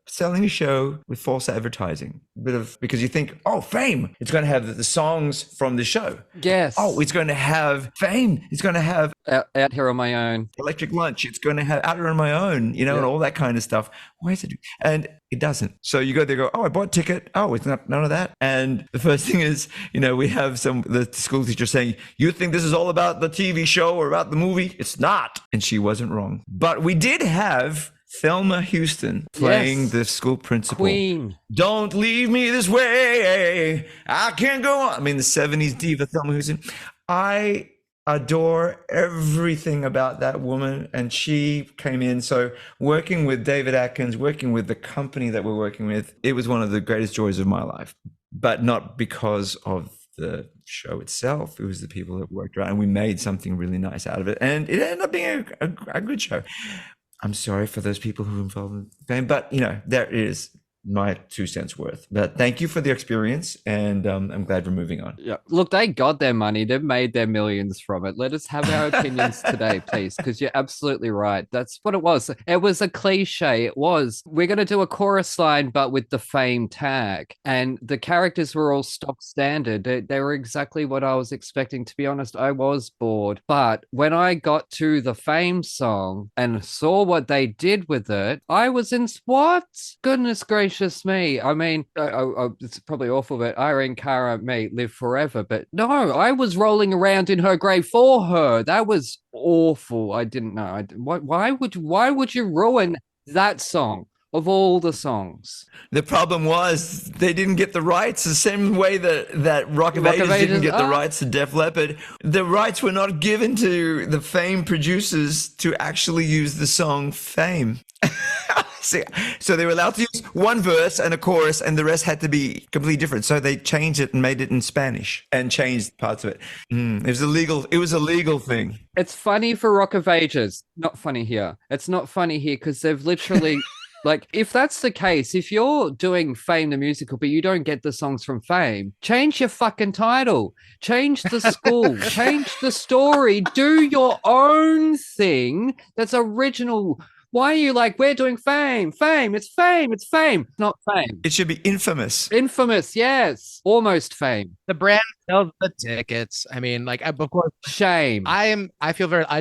selling a show with false advertising, because you think, oh, Fame, it's going to have the songs from the show. Yes. Oh, it's going to have Fame. It's going to have Out Here on My Own. Electric Lunch. It's going to have Out Here on My Own, and all that kind of stuff. Why is it? And it doesn't. So you go there, go, oh, I bought a ticket. Oh, it's not none of that. And the first thing is, we have the school teacher saying, you think this is all about the TV show or about the movie? It's not. And she wasn't wrong. But we did have Thelma Houston playing the school principal. Queen. Don't leave me this way. I can't go on. I mean, the 70s diva Thelma Houston. I adore everything about that woman, and she came in. So working with David Atkins, working with the company that we're working with, it was one of the greatest joys of my life. But not because of the show itself. It was the people that worked around, and we made something really nice out of it. And it ended up being a good show. I'm sorry for those people who were involved in Fame, but there it is. my 2 cents worth. But thank you for the experience, and I'm glad we're moving on. Yeah. Look, they got their money. They've made their millions from it. Let us have our opinions today, please, because you're absolutely right. That's what it was. It was a cliche. It was, we're going to do a chorus line, but with the fame tag. And the characters were all stock standard. They were exactly what I was expecting. To be honest, I was bored. But when I got to the fame song and saw what they did with it, I was in what? Goodness gracious me. I mean, it's probably awful, but Irene Cara may live forever. But no, I was rolling around in her grave for her. That was awful. I didn't know. Why would you ruin that song? Of all the songs, the problem was they didn't get the rights the same way that Rock of Ages didn't get the rights to Def Leppard. The rights were not given to the Fame producers to actually use the song Fame. So they were allowed to use one verse and a chorus, and the rest had to be completely different. So they changed it and made it in Spanish and changed parts of it. It was a legal thing. It's funny for Rock of Ages, not funny here. It's not funny here because they've literally. Like, if that's the case, if you're doing Fame the musical, but you don't get the songs from Fame, change your fucking title, change the school, change the story, do your own thing that's original. Why are you like, we're doing Fame, it's Fame, it's Fame, not Fame. It should be Infamous. Infamous, yes. Almost Fame. The brand sells the tickets. I mean, like, of course. Shame. I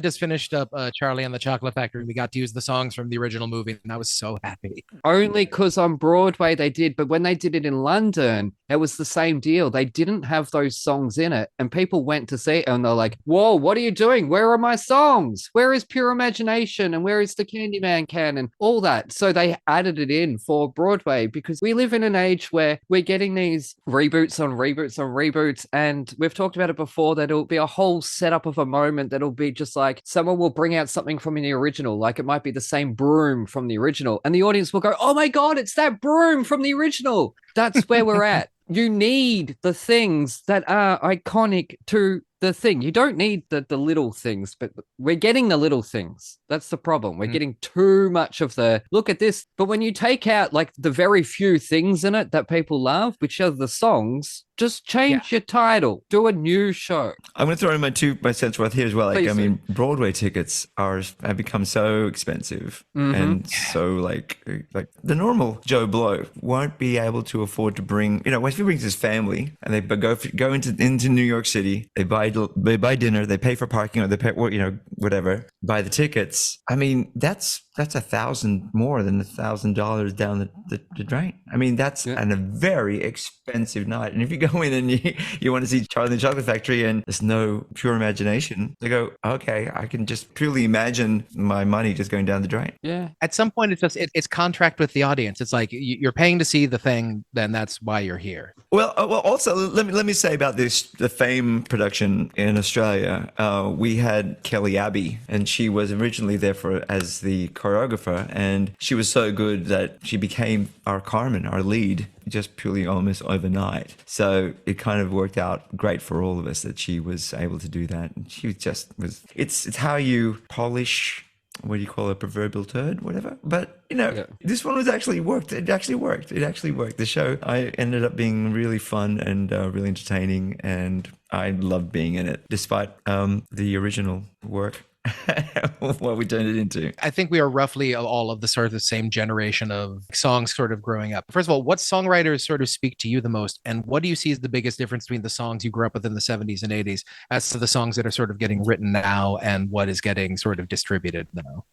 just finished up Charlie and the Chocolate Factory. We got to use the songs from the original movie, and I was so happy. Only because on Broadway they did, but when they did it in London, it was the same deal. They didn't have those songs in it, and people went to see it, and they're like, whoa, what are you doing? Where are my songs? Where is Pure Imagination? And where is the Candyman can? And all that. So they added it in for Broadway because we live in an age where we're getting these reboots on reboots on reboots. And we've talked about it before that it'll be a whole setup of a moment that'll be just like someone will bring out something from the original, like it might be the same broom from the original, and the audience will go, oh my God, it's that broom from the original. That's where we're at. You need the things that are iconic to the thing. You don't need the little things, but we're getting the little things. That's the problem. We're getting too much of the, look at this. But when you take out like the very few things in it that people love, which are the songs, just change your title. Do a new show. I'm going to throw in my cents worth here as well. Like, I mean, Broadway tickets have become so expensive, and so like the normal Joe Blow won't be able to afford to bring. You know, if he brings his family and they go into New York City, they buy dinner, they pay for parking, or they pay whatever, buy the tickets. I mean, that's $1,000 more than $1,000 down the drain. I mean, that's a very expensive night. And if you go in and you want to see Charlie and the Chocolate Factory and there's no Pure Imagination, they go, okay, I can just purely imagine my money just going down the drain. Yeah. At some point, it's contract with the audience. It's like you're paying to see the thing, then that's why you're here. Well, also let me say about the Fame production in Australia. We had Kelly Abbey, and she was originally there as the choreographer, and she was so good that she became our Carmen, our lead, just purely almost overnight. So it kind of worked out great for all of us that she was able to do that. And she just was. It's how you polish. What do you call a proverbial turd? Whatever. But, this one was actually worked. It actually worked. The show, I ended up being really fun and really entertaining, and I loved being in it, despite the original work. What we turned it into. I think we are roughly all of the sort of the same generation of songs sort of growing up. First of all, what songwriters sort of speak to you the most, and what do you see as the biggest difference between the songs you grew up with in the 70s and 80s as to the songs that are sort of getting written now and what is getting sort of distributed now?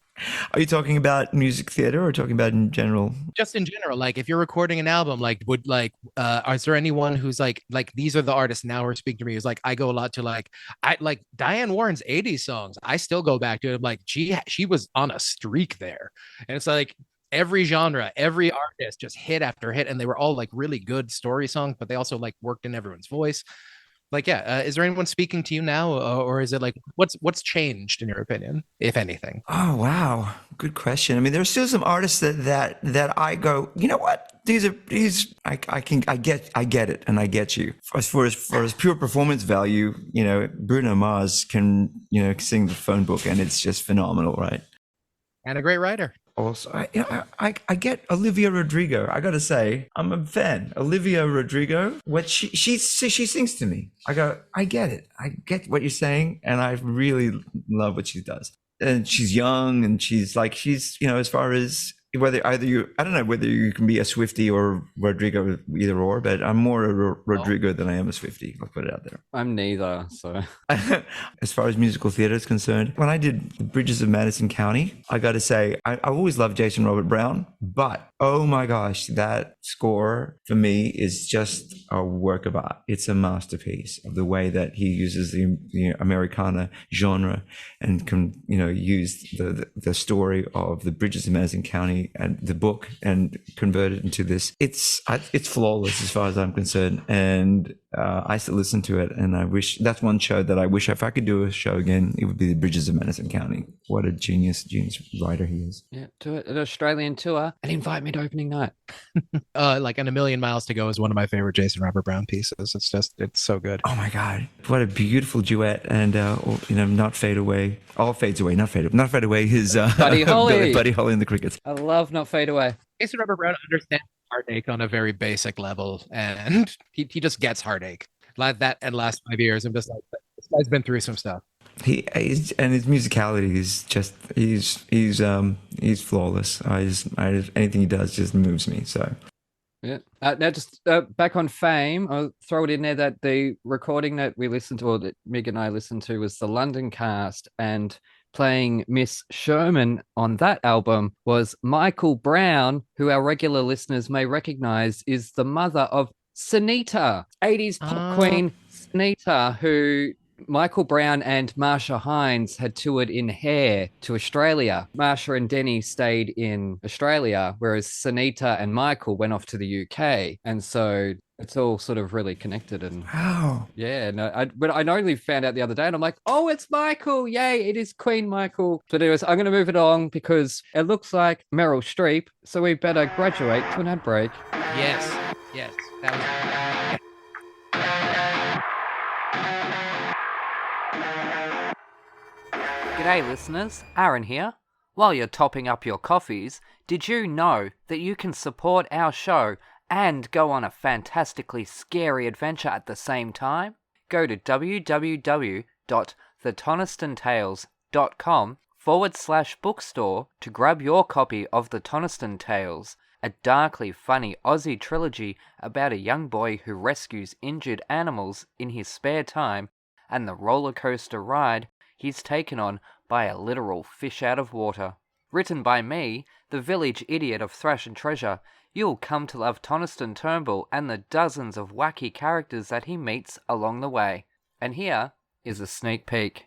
Are you talking about music theater or talking about in general? Just in general, like if you're recording an album, like is there anyone who's like these are the artists now who are speaking to me? Is like, I go a lot to like Diane Warren's 80s songs. I still go back to it. I'm like, she was on a streak there. And it's like every genre, every artist just hit after hit. And they were all like really good story songs, but they also like worked in everyone's voice. Like, is there anyone speaking to you now, or is it like what's changed in your opinion, if anything? Oh wow, good question. I mean, there's still some artists that I go, you know what? I get it, and I get you. For his pure performance value, Bruno Mars can sing the phone book, and it's just phenomenal, right? And a great writer. also, I get Olivia Rodrigo. I gotta say, I'm a fan. Olivia Rodrigo, what she sings to me. I get it. I get what you're saying, and I really love what she does. And she's young, and she's as far as whether I don't know whether you can be a Swiftie or Rodrigo, either or, but I'm more a Rodrigo than I am a Swiftie. I'll put it out there. I'm neither, so. As far as musical theater is concerned, when I did Bridges of Madison County, I got to say, I always loved Jason Robert Brown, but oh my gosh, that score for me is just a work of art. It's a masterpiece of the way that he uses the Americana genre and can, use the story of the Bridges of Madison County and the book and convert it into this. It's flawless as far as I'm concerned, and I still listen to it, and I wish that's one show that I wish if I could do a show again, it would be the Bridges of Madison County. What a genius writer he is. Yeah, do it an Australian tour and invite me to opening night. Like And a Million Miles to Go is one of my favorite Jason Robert Brown pieces. It's so good. Oh my God, what a beautiful duet! And Not Fade Away, all fades away, not fade away. His Buddy Holly, Buddy Holly and the Crickets. I love Not Fade Away. Jason Robert Brown understands heartache on a very basic level, and he just gets heartache like that. And last 5 years, I'm just like, this guy's been through some stuff. He's and his musicality is just he's flawless. Anything he does just moves me. So yeah. Now just back on Fame, I'll throw it in there that the recording that we listened to, or that Mig and I listened to, was the London cast, and playing Miss Sherman on that album was Michael Brown, who our regular listeners may recognize is the mother of Sunita, 80s pop queen Sunita, who Michael Brown and Marsha Hines had toured in Hair to Australia. Marsha and Denny stayed in Australia, whereas Sunita and Michael went off to the UK. And so it's all sort of really connected. And wow. Yeah, but I only found out the other day, and I'm like, oh, it's Michael. Yay, it is Queen Michael. But anyways, I'm going to move it on because it looks like Meryl Streep. So we better graduate to an ad break. Yes. That was... G'day listeners, Aaron here. While you're topping up your coffees, did you know that you can support our show and go on a fantastically scary adventure at the same time? Go to www.thetonistonTales.com/bookstore to grab your copy of The Toniston Tales, a darkly funny Aussie trilogy about a young boy who rescues injured animals in his spare time and the roller coaster ride he's taken on by a literal fish out of water. Written by me, the village idiot of Thrashin Treasure, you'll come to love Toniston Turnbull and the dozens of wacky characters that he meets along the way. And here is a sneak peek.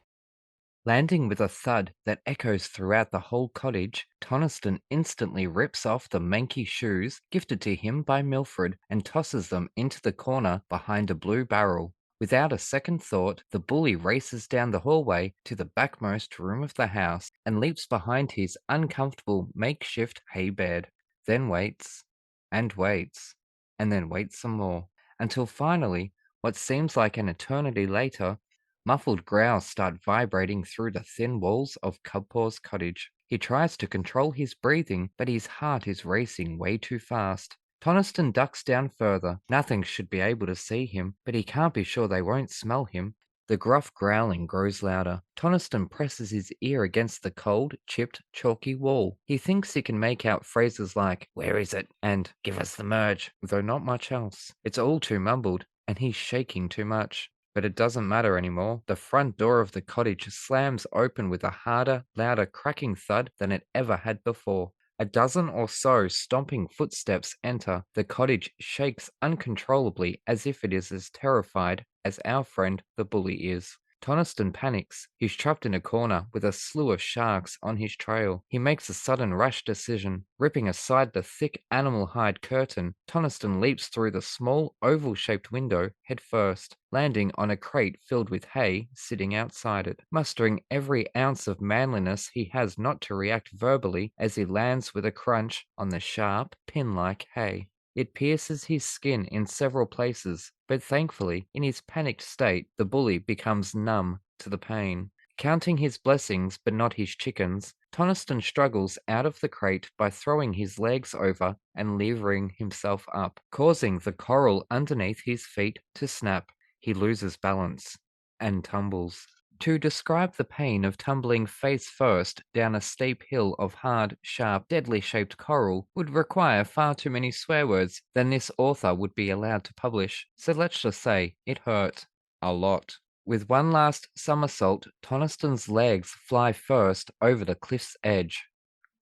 Landing with a thud that echoes throughout the whole cottage, Toniston instantly rips off the manky shoes gifted to him by Milfred and tosses them into the corner behind a blue barrel. Without a second thought, the bully races down the hallway to the backmost room of the house and leaps behind his uncomfortable makeshift hay bed, then waits, and waits, and then waits some more, until finally, what seems like an eternity later, muffled growls start vibrating through the thin walls of Cubpaw's cottage. He tries to control his breathing, but his heart is racing way too fast. Toniston ducks down further. Nothing should be able to see him, but he can't be sure they won't smell him. The gruff growling grows louder. Toniston presses his ear against the cold, chipped, chalky wall. He thinks he can make out phrases like, "Where is it?" and "Give us the merge," though not much else. It's all too mumbled, and he's shaking too much. But it doesn't matter anymore. The front door of the cottage slams open with a harder, louder cracking thud than it ever had before. A dozen or so stomping footsteps enter. The cottage shakes uncontrollably as if it is as terrified as our friend the bully is. Toniston panics. He's trapped in a corner with a slew of sharks on his trail. He makes a sudden rash decision. Ripping aside the thick animal hide curtain, Toniston leaps through the small oval-shaped window head first, landing on a crate filled with hay sitting outside it. Mustering every ounce of manliness he has not to react verbally as he lands with a crunch on the sharp, pin-like hay. It pierces his skin in several places, but thankfully, in his panicked state, the bully becomes numb to the pain. Counting his blessings but not his chickens, Toniston struggles out of the crate by throwing his legs over and levering himself up, causing the coral underneath his feet to snap. He loses balance and tumbles. To describe the pain of tumbling face first down a steep hill of hard, sharp, deadly shaped coral would require far too many swear words than this author would be allowed to publish, so let's just say it hurt. A lot. With one last somersault, Toniston's legs fly first over the cliff's edge.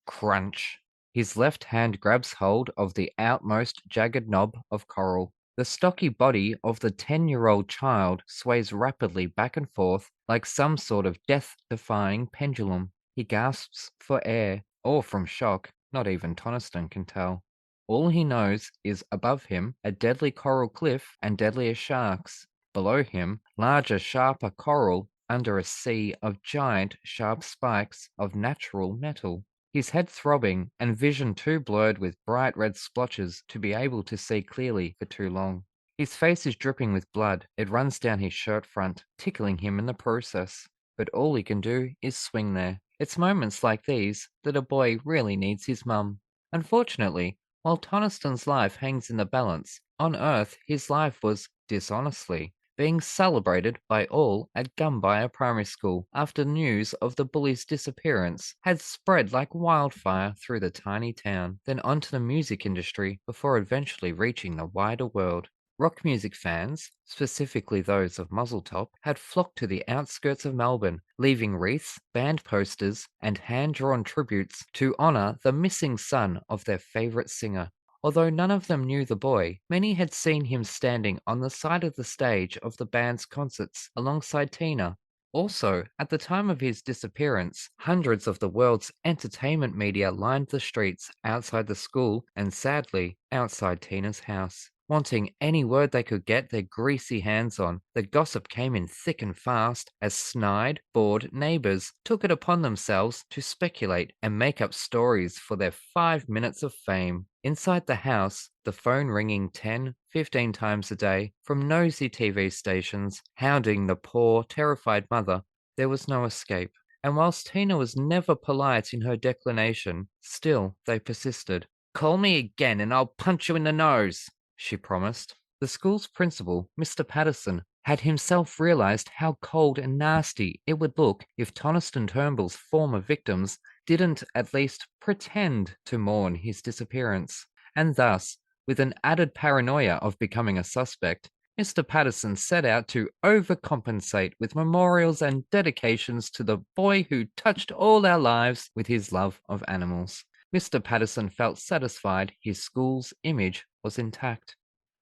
Crunch. His left hand grabs hold of the outmost jagged knob of coral. The stocky body of the 10-year-old child sways rapidly back and forth like some sort of death-defying pendulum. He gasps for air, or from shock, not even Toniston can tell. All he knows is above him a deadly coral cliff and deadlier sharks. Below him, larger, sharper coral under a sea of giant, sharp spikes of natural metal. His head throbbing and vision too blurred with bright red splotches to be able to see clearly for too long. His face is dripping with blood. It runs down his shirt front, tickling him in the process. But all he can do is swing there. It's moments like these that a boy really needs his mum. Unfortunately, while Toniston's life hangs in the balance, on Earth his life was, dishonestly, being celebrated by all at Gumbaya Primary School after news of the bully's disappearance had spread like wildfire through the tiny town, then onto the music industry before eventually reaching the wider world. Rock music fans, specifically those of Muzzletop, had flocked to the outskirts of Melbourne, leaving wreaths, band posters, and hand-drawn tributes to honour the missing son of their favourite singer. Although none of them knew the boy, many had seen him standing on the side of the stage of the band's concerts alongside Tina. Also, at the time of his disappearance, hundreds of the world's entertainment media lined the streets outside the school and, sadly, outside Tina's house. Wanting any word they could get their greasy hands on, the gossip came in thick and fast as snide, bored neighbours took it upon themselves to speculate and make up stories for their 5 minutes of fame. Inside the house, the phone ringing 10, 15 times a day from nosy TV stations, hounding the poor, terrified mother, there was no escape. And whilst Tina was never polite in her declination, still they persisted. "Call me again and I'll punch you in the nose," she promised. The school's principal, Mr. Patterson, had himself realized how cold and nasty it would look if Toniston Turnbull's former victims didn't at least pretend to mourn his disappearance. And thus, with an added paranoia of becoming a suspect, Mr. Patterson set out to overcompensate with memorials and dedications to the boy who touched all our lives with his love of animals. Mr. Patterson felt satisfied his school's image was intact.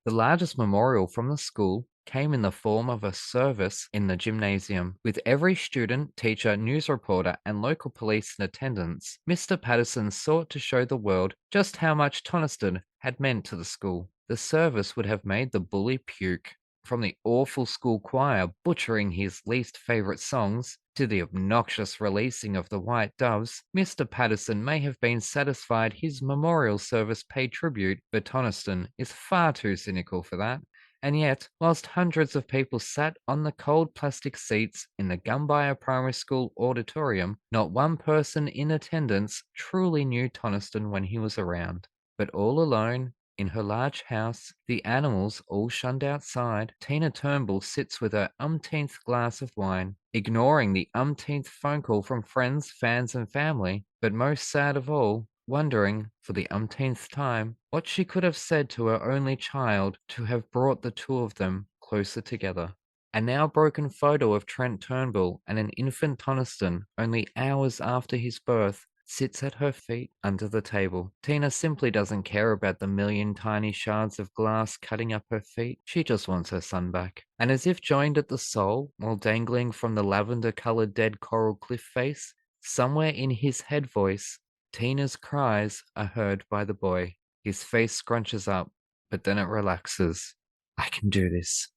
The largest memorial from the school came in the form of a service in the gymnasium. With every student, teacher, news reporter, and local police in attendance, Mr. Patterson sought to show the world just how much Toniston had meant to the school. The service would have made the bully puke. From the awful school choir butchering his least favourite songs, to the obnoxious releasing of the White Doves, Mr. Patterson may have been satisfied his memorial service paid tribute, but Toniston is far too cynical for that. And yet, whilst hundreds of people sat on the cold plastic seats in the Gumbaya Primary School auditorium, not one person in attendance truly knew Toniston when he was around. But all alone, in her large house, the animals all shunned outside, Tina Turnbull sits with her umpteenth glass of wine, ignoring the umpteenth phone call from friends, fans, and family, but most sad of all, wondering, for the umpteenth time, what she could have said to her only child to have brought the two of them closer together. A now broken photo of Trent Turnbull and an infant Toniston, only hours after his birth, sits at her feet under the table. Tina simply doesn't care about the million tiny shards of glass cutting up her feet. She just wants her son back. And as if joined at the soul, while dangling from the lavender-coloured dead coral cliff face, somewhere in his head voice, Tina's cries are heard by the boy. His face scrunches up, but then it relaxes. I can do this.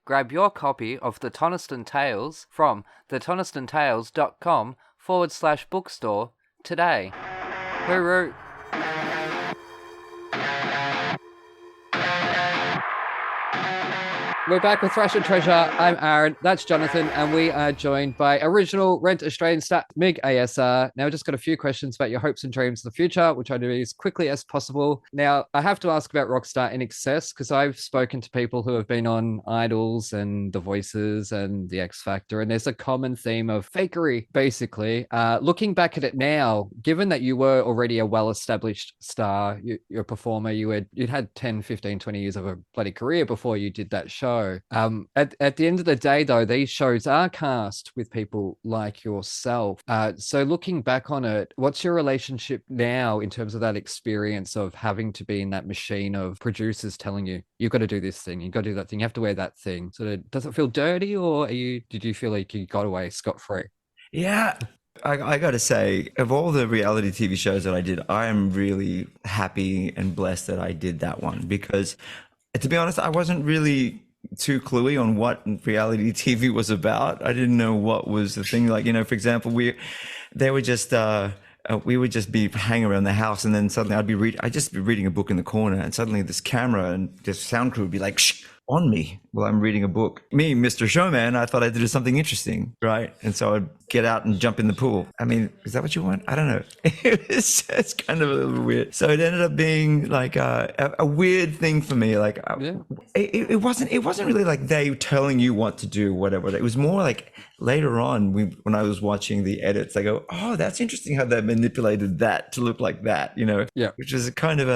Grab your copy of The Toniston Tales from thetonistonTales.com/bookstore today. Hooroo! We're back with Thrashin Treasure. I'm Aaron. That's Jonathan. And we are joined by original Rent Australian star MiG Ayesa. Now, we've just got a few questions about your hopes and dreams of the future, which I do as quickly as possible. Now, I have to ask about Rockstar INXS because I've spoken to people who have been on Idols and The Voices and The X Factor, and there's a common theme of fakery, basically. Looking back at it now, given that you were already a well-established star, you're a performer, you'd had 10, 15, 20 years of a bloody career before you did that show. At the end of the day, though, these shows are cast with people like yourself. So looking back on it, what's your relationship now in terms of that experience of having to be in that machine of producers telling you, you've got to do this thing, you've got to do that thing, you have to wear that thing? So does it feel dirty, or did you feel like you got away scot-free? Yeah. I got to say, of all the reality TV shows that I did, I am really happy and blessed that I did that one, because to be honest, I wasn't really too cluey on what reality TV was about. I didn't know what was the thing. Like, for example, we would just be hanging around the house, and then suddenly I'd just be reading a book in the corner, and suddenly this camera and this sound crew would be like, shh, on me while I'm reading a book. Me, Mr. Showman, I thought I did something interesting, right? And so I'd get out and jump in the pool. I mean, is that what you want? I don't know. It's kind of a little weird. So it ended up being like a weird thing for me. Like it wasn't really like they telling you what to do, whatever. It was more like later on when I was watching the edits, I go, oh, that's interesting how they manipulated that to look like that, Yeah. Which is kind of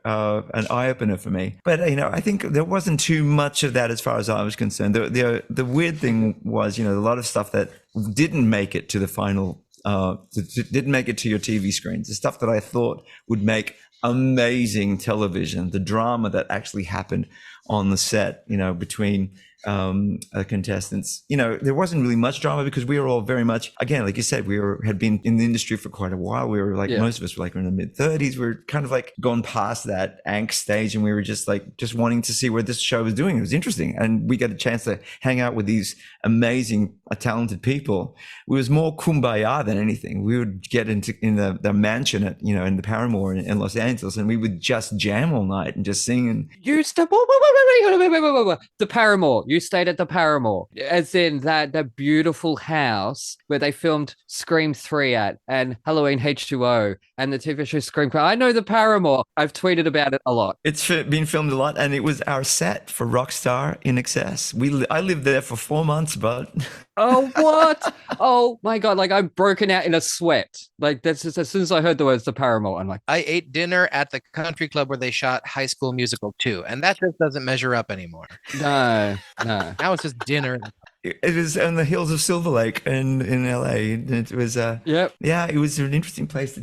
an eye opener for me. But I think there wasn't too much of that as far as I was concerned. The weird thing was, a lot of stuff that didn't make it to the final, didn't make it to your TV screens. The stuff that I thought would make amazing television, the drama that actually happened on the set, between contestants. There wasn't really much drama because we were all very much, again, like you said, had been in the industry for quite a while. We were like, most of us were like in the mid-30s. We were kind of like gone past that angst stage, and we were just wanting to see where this show was doing. It was interesting. And we got a chance to hang out with these amazing, talented people. It was more kumbaya than anything. We would get in the mansion at, in the Paramore in Los Angeles, and we would just jam all night and just sing. And You stop. Wait. The Paramore. You stayed at the Paramore, as in that beautiful house where they filmed Scream 3 at, and Halloween H2O, and the TV show Scream. I know the Paramore. I've tweeted about it a lot. It's been filmed a lot, and it was our set for Rockstar INXS. I lived there for 4 months, but Oh, what? Oh my God. Like, I'm broken out in a sweat. Like, that's just, as soon as I heard the words the Paramore, I'm like, I ate dinner at the country club where they shot High School Musical 2, and that just doesn't measure up anymore. no. Now it's just dinner. it was on the hills of Silver Lake in LA. It was it was an interesting place to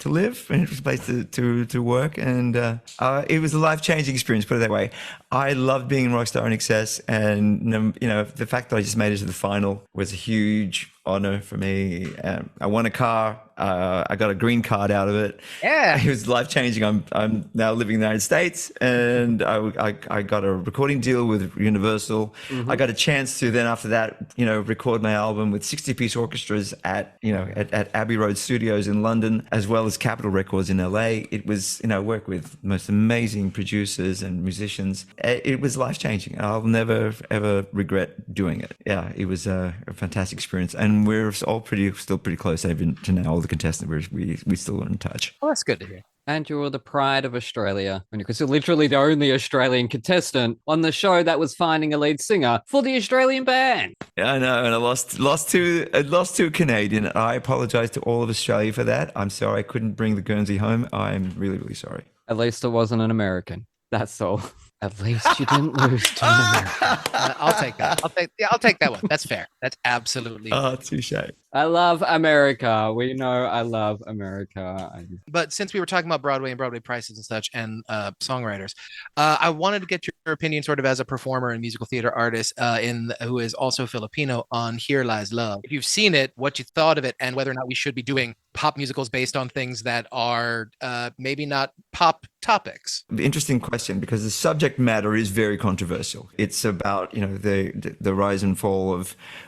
live, an interesting place to work, and it was a life-changing experience, put it that way. I loved being in Rockstar INXS, and the fact that I just made it to the final was a huge honor for me. I won a car. I got a green card out of it. Yeah, it was life changing. I'm now living in the United States, and I got a recording deal with Universal. Mm-hmm. I got a chance to then after that, record my album with 60-piece orchestras at Abbey Road Studios in London, as well as Capitol Records in LA. It was work with the most amazing producers and musicians. It was life changing. I'll never ever regret doing it. Yeah, it was a fantastic experience, and we're all still pretty close even to now. All the contestants, we still are in touch. Well, that's good to hear. And you're the pride of Australia, because you're literally the only Australian contestant on the show that was finding a lead singer for the Australian band. Yeah, I know, and I lost to a Canadian. I apologize to all of Australia for that. I'm sorry I couldn't bring the Guernsey home. I'm really, really sorry. At least it wasn't an American. That's all. At least you didn't lose to an American. I'll take that. I'll take that one. That's fair. That's absolutely fair. Oh, touche. I love America. We know I love America. But since we were talking about Broadway and Broadway prices and such, and songwriters, I wanted to get your opinion, sort of as a performer and musical theater artist, who is also Filipino, on Here Lies Love. If you've seen it, what you thought of it, and whether or not we should be doing pop musicals based on things that are maybe not pop topics. Interesting question, because the subject matter is very controversial. It's about the rise and fall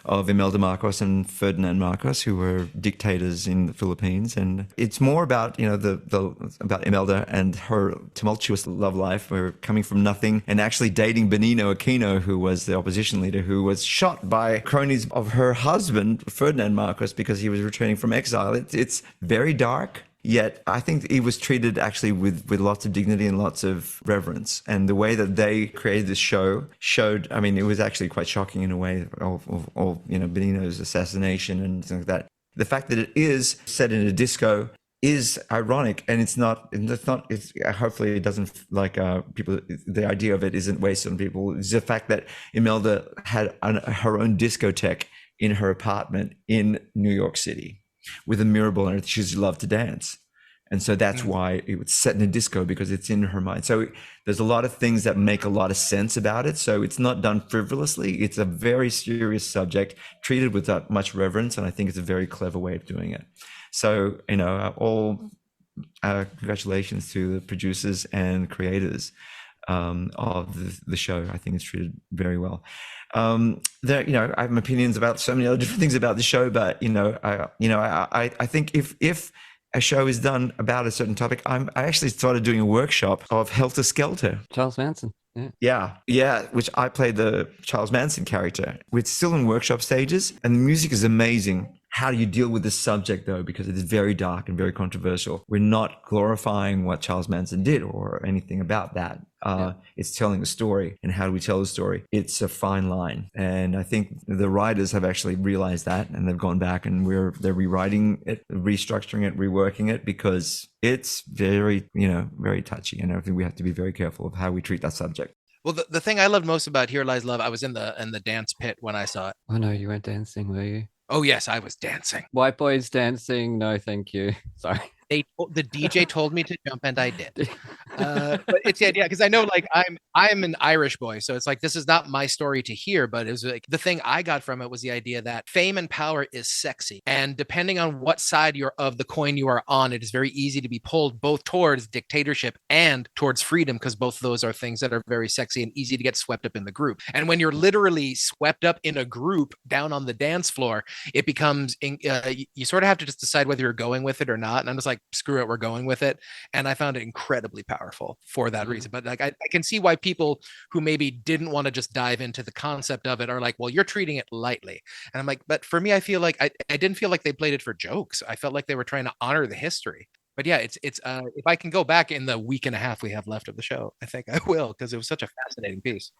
of Imelda Marcos and Ferdinand Marcos. Marcos, who were dictators in the Philippines. And it's more about, about Imelda and her tumultuous love life. We're coming from nothing and actually dating Benigno Aquino, who was the opposition leader, who was shot by cronies of her husband, Ferdinand Marcos, because he was returning from exile. It's very dark. Yet I think he was treated actually with lots of dignity and lots of reverence. And the way that they created this show showed, I mean, it was actually quite shocking in a way of Benigno's assassination and things like that. The fact that it is set in a disco is ironic, and it's hopefully it doesn't people, the idea of it isn't wasted on people. It's the fact that Imelda had her own discotheque in her apartment in New York City, with a mirror ball in it. She loved to dance. And so that's why it was set in a disco, because it's in her mind. So there's a lot of things that make a lot of sense about it. So it's not done frivolously. It's a very serious subject treated with that much reverence. And I think it's a very clever way of doing it. So, all congratulations to the producers and creators of the show. I think it's treated very well. I have opinions about so many other different things about the show, but I think if a show is done about a certain topic, I actually started doing a workshop of Helter Skelter. Charles Manson. Yeah, which I played the Charles Manson character. We're still in workshop stages, and the music is amazing. How do you deal with this subject, though? Because it is very dark and very controversial. We're not glorifying what Charles Manson did or anything about that. It's telling a story. And how do we tell the story? It's a fine line. And I think the writers have actually realized that, and they've gone back and they're rewriting it, restructuring it, reworking it, because it's very, very touchy. And I think we have to be very careful of how we treat that subject. Well, the thing I loved most about Here Lies Love, I was in the dance pit when I saw it. Oh no, you weren't dancing, were you? Oh yes, I was dancing. White boys dancing? No, thank you. Sorry. The DJ told me to jump, and I did. But it's the idea, because I know, I'm an Irish boy, so it's this is not my story to hear. But it was the thing I got from it was the idea that fame and power is sexy, and depending on what side of the coin you are on, it is very easy to be pulled both towards dictatorship and towards freedom, because both of those are things that are very sexy and easy to get swept up in the group. And when you're literally swept up in a group down on the dance floor, it becomes you sort of have to just decide whether you're going with it or not. And I'm just like, screw it, we're going with it. And I found it incredibly powerful for that reason. But I can see why people who maybe didn't want to just dive into the concept of it are like, well, you're treating it lightly. And I'm like, but for me, I feel like I didn't feel like they played it for jokes. I felt like they were trying to honor the history. But yeah, it's if I can go back in the week and a half we have left of the show, I think I will, because it was such a fascinating piece.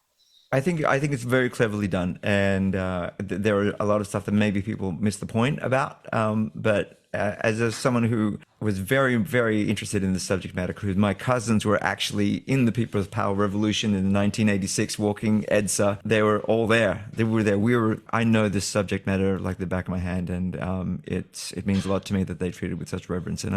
I think it's very cleverly done, and there are a lot of stuff that maybe people miss the point about. But as someone who was very, very interested in the subject matter, because my cousins were actually in the People's Power Revolution in 1986, walking EDSA. They were all there. They were there. I know this subject matter like the back of my hand, and it means a lot to me that they treated it with such reverence. And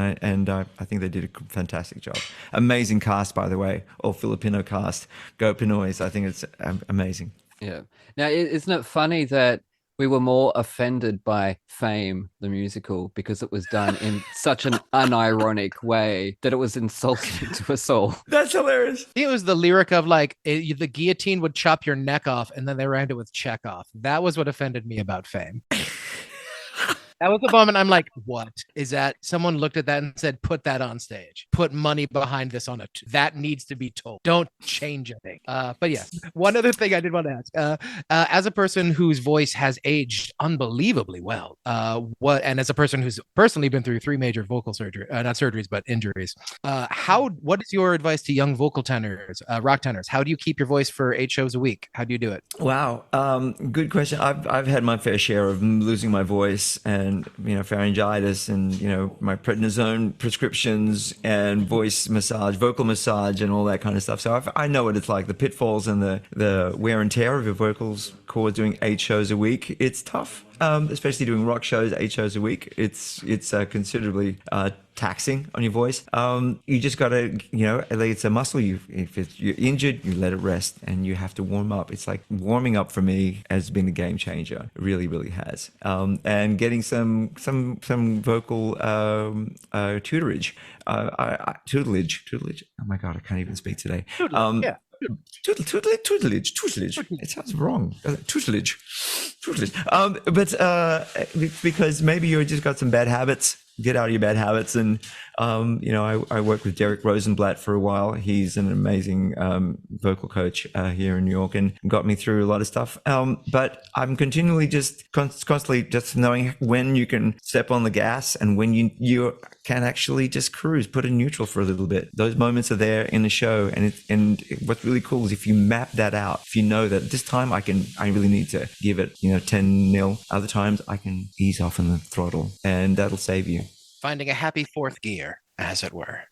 I think they did a fantastic job. Amazing cast, by the way, all Filipino cast. Go Pinoys! I think it's amazing. Yeah. Now, isn't it funny that we were more offended by Fame, the musical, because it was done in such an unironic way that it was insulting to us all? That's hilarious. It was the lyric of the guillotine would chop your neck off, and then they rhymed it with check off. That was what offended me about Fame. That was the moment I'm like, what is that? Someone looked at that and said, put that on stage. Put money behind this on it. That needs to be told. Don't change a thing. But yeah, one other thing I did want to ask. As a person whose voice has aged unbelievably well, and as a person who's personally been through 3 major vocal surgery, not surgeries, but injuries, what is your advice to young vocal tenors, rock tenors? How do you keep your voice for 8 shows a week? How do you do it? Wow. Good question. I've had my fair share of losing my voice and pharyngitis and my prednisone prescriptions and voice massage, vocal massage, and all that kind of stuff. So I know what it's like, the pitfalls and the wear and tear of your vocals cords doing 8 shows a week. It's tough, especially doing rock shows 8 shows a week. It's considerably taxing on your voice. You just gotta, it's a muscle. If you're injured, you let it rest, and you have to warm up. It's like warming up for me has been a game changer. It really, really has. And getting some vocal tutelage. Tutelage. Oh my God, I can't even speak today. Yeah. Tutelage. It sounds wrong. Tutelage. Because maybe you just got some bad habits. Get out of your bad habits. And, I worked with Derek Rosenblatt for a while. He's an amazing vocal coach here in New York and got me through a lot of stuff. But I'm continually just constantly just knowing when you can step on the gas and when you can actually just cruise, put in neutral for a little bit. Those moments are there in the show. And what's really cool is if you map that out, if you know that this time I really need to give it, 10-0. Other times I can ease off on the throttle and that'll save you. Finding a happy fourth gear, as it were.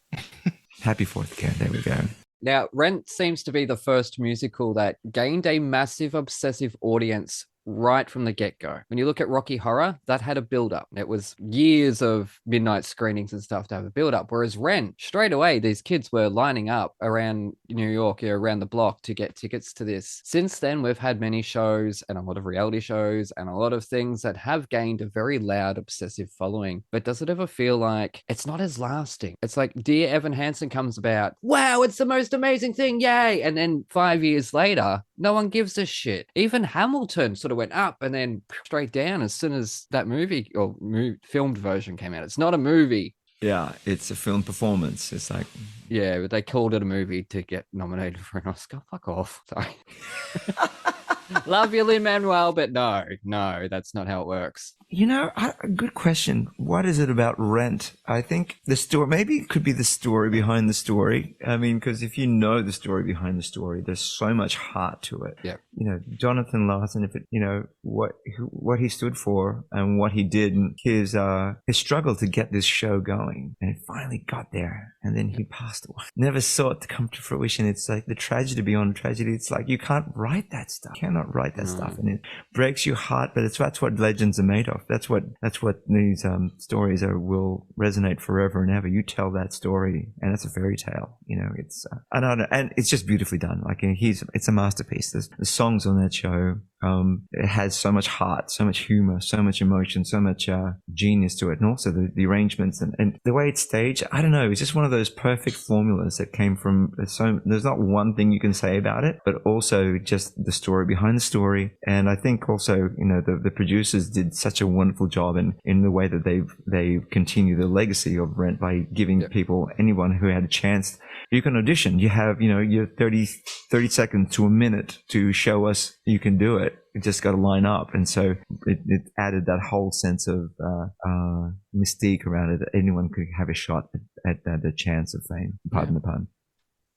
Happy fourth gear. There we go. Now, Rent seems to be the first musical that gained a massive obsessive audience right from the get-go. When you look at Rocky Horror, that had a build-up. It was years of midnight screenings and stuff to have a build-up, whereas Rent, straight away, these kids were lining up around New York, around the block to get tickets to this. Since then, we've had many shows and a lot of reality shows and a lot of things that have gained a very loud, obsessive following. But does it ever feel like it's not as lasting? It's like Dear Evan Hansen comes about, wow, it's the most amazing thing, yay! And then 5 years later, no one gives a shit. Even Hamilton sort of went up and then straight down as soon as that movie or filmed version came out. It's not a movie. Yeah, it's a film performance. It's like... Yeah, but they called it a movie to get nominated for an Oscar. Fuck off. Sorry. Love you, Lin-Manuel, but no, that's not how it works. Good question. What is it about Rent? I think the story, maybe it could be the story behind the story. I mean, because if you know the story behind the story, there's so much heart to it. Yeah. Jonathan Larson, what he stood for and what he did, and his struggle to get this show going, and it finally got there, and then he passed away. Never saw it to come to fruition. It's like the tragedy beyond tragedy. It's like you can't write that stuff. You cannot write that stuff, and it breaks your heart. But that's what legends are made of. That's what these stories will resonate forever and ever. You tell that story, and it's a fairy tale. It's I don't know, and it's just beautifully done. Like it's a masterpiece. The songs on that show, it has so much heart, so much humor, so much emotion, so much genius to it, and also the arrangements and the way it's staged. I don't know. It's just one of those perfect formulas that came from. There's not one thing you can say about it, but also just the story behind the story. And I think also the producers did such a wonderful job in the way that they continue the legacy of Rent by giving anyone who had a chance. You can audition. You have your 30 seconds to a minute to show us you can do it. You just got to line up, and so it added that whole sense of mystique around it, that anyone could have a shot at the chance of fame. Pardon the pun.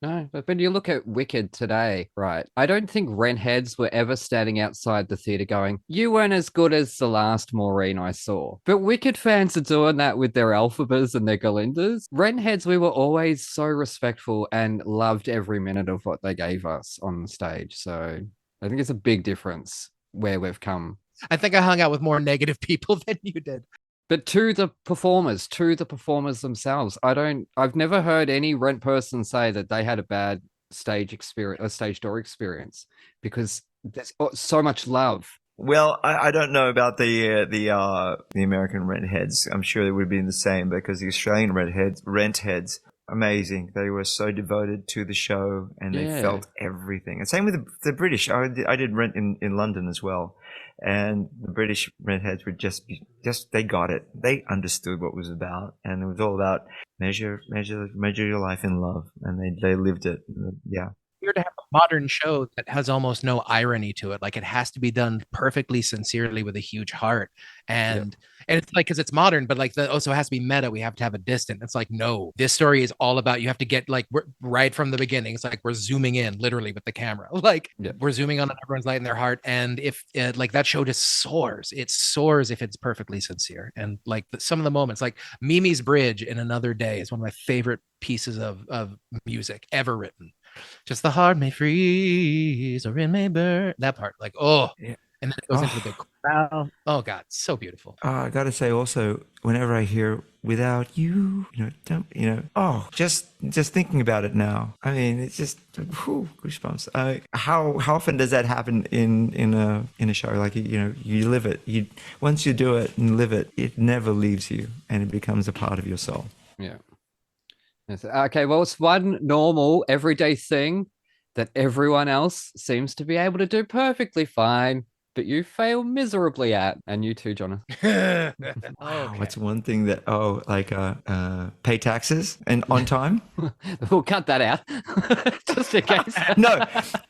No, but when you look at Wicked today, right, I don't think Rent heads were ever standing outside the theatre going, you weren't as good as the last Maureen I saw. But Wicked fans are doing that with their Elphabas and their Galindas. Rent heads, we were always so respectful and loved every minute of what they gave us on stage. So I think it's a big difference where we've come. I think I hung out with more negative people than you did. But to the performers themselves, I've never heard any Rent person say that they had a bad stage experience or stage door experience, because there's so much love. Well, I don't know about the American Rent heads. I'm sure it would have been the same, because the Australian Rent heads, amazing. They were so devoted to the show, and they felt everything. And same with the British. I did Rent in London as well. And the British Redheads were just they got it. They understood what it was about, and it was all about measure your life in love, and they lived it. Yeah. Weird to have a modern show that has almost no irony to it. Like, it has to be done perfectly sincerely with a huge heart, and it's like, because it's modern, but like also has to be meta. We have to have a distance. It's like, no, this story is all about, you have to get like right from the beginning. It's like we're zooming in literally with the camera, like we're zooming on everyone's light in their heart. And if like that show just soars, it soars if it's perfectly sincere. And like some of the moments, like Mimi's bridge in Another Day is one of my favorite pieces of music ever written. Just the heart may freeze or it may burn. That part, like, and then it goes into the big crowd. Oh God, so beautiful. I gotta say also, whenever I hear "Without You," just thinking about it now, I mean, it's just goosebumps. How often does that happen in a show? Like, you live it. Once you do it and live it, it never leaves you, and it becomes a part of your soul. Yeah. Okay, well, it's one normal, everyday thing that everyone else seems to be able to do perfectly fine. but you fail miserably at. And you too, Jonathan. Wow, what's one thing that pay taxes and on time? We'll cut that out just in case. No,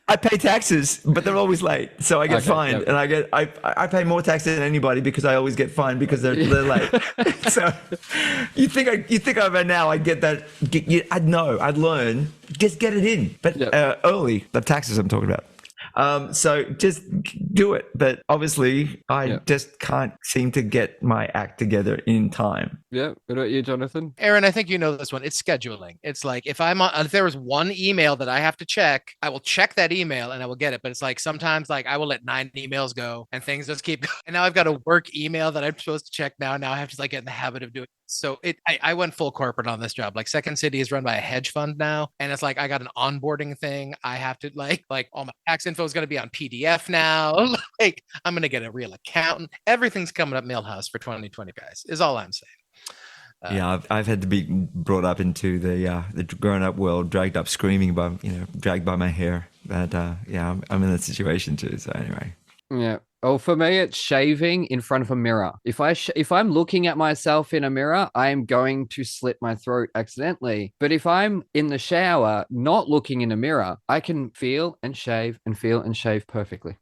I pay taxes, but they're always late, so I get Okay, fined, yep. and I pay more tax than anybody because I always get fined because they're late. So you think over now I get that? I'd know, I'd learn, just get it in, but early. The taxes I'm talking about. So just do it. But obviously, I just can't seem to get my act together in time. Yeah. What about you, Jonathan? Aaron, I think you know this one. It's scheduling. It's like if there was one email that I have to check, I will check that email and I will get it. But it's like sometimes like I will let 9 emails go and things just keep going. And now I've got a work email that I'm supposed to check now. Now I have to like get in the habit of doing it. So I went full corporate on this job. Like Second City is run by a hedge fund now. And it's like I got an onboarding thing. I have to like all my tax info is going to be on PDF now. Like I'm going to get a real accountant. Everything's coming up Millhouse for 2020, guys, is all I'm saying. I've had to be brought up into the grown-up world, dragged up screaming dragged by my hair. But I'm in that situation too. So anyway. Yeah. Oh, for me, it's shaving in front of a mirror. If I'm looking at myself in a mirror, I am going to slit my throat accidentally. But if I'm in the shower, not looking in a mirror, I can feel and shave perfectly.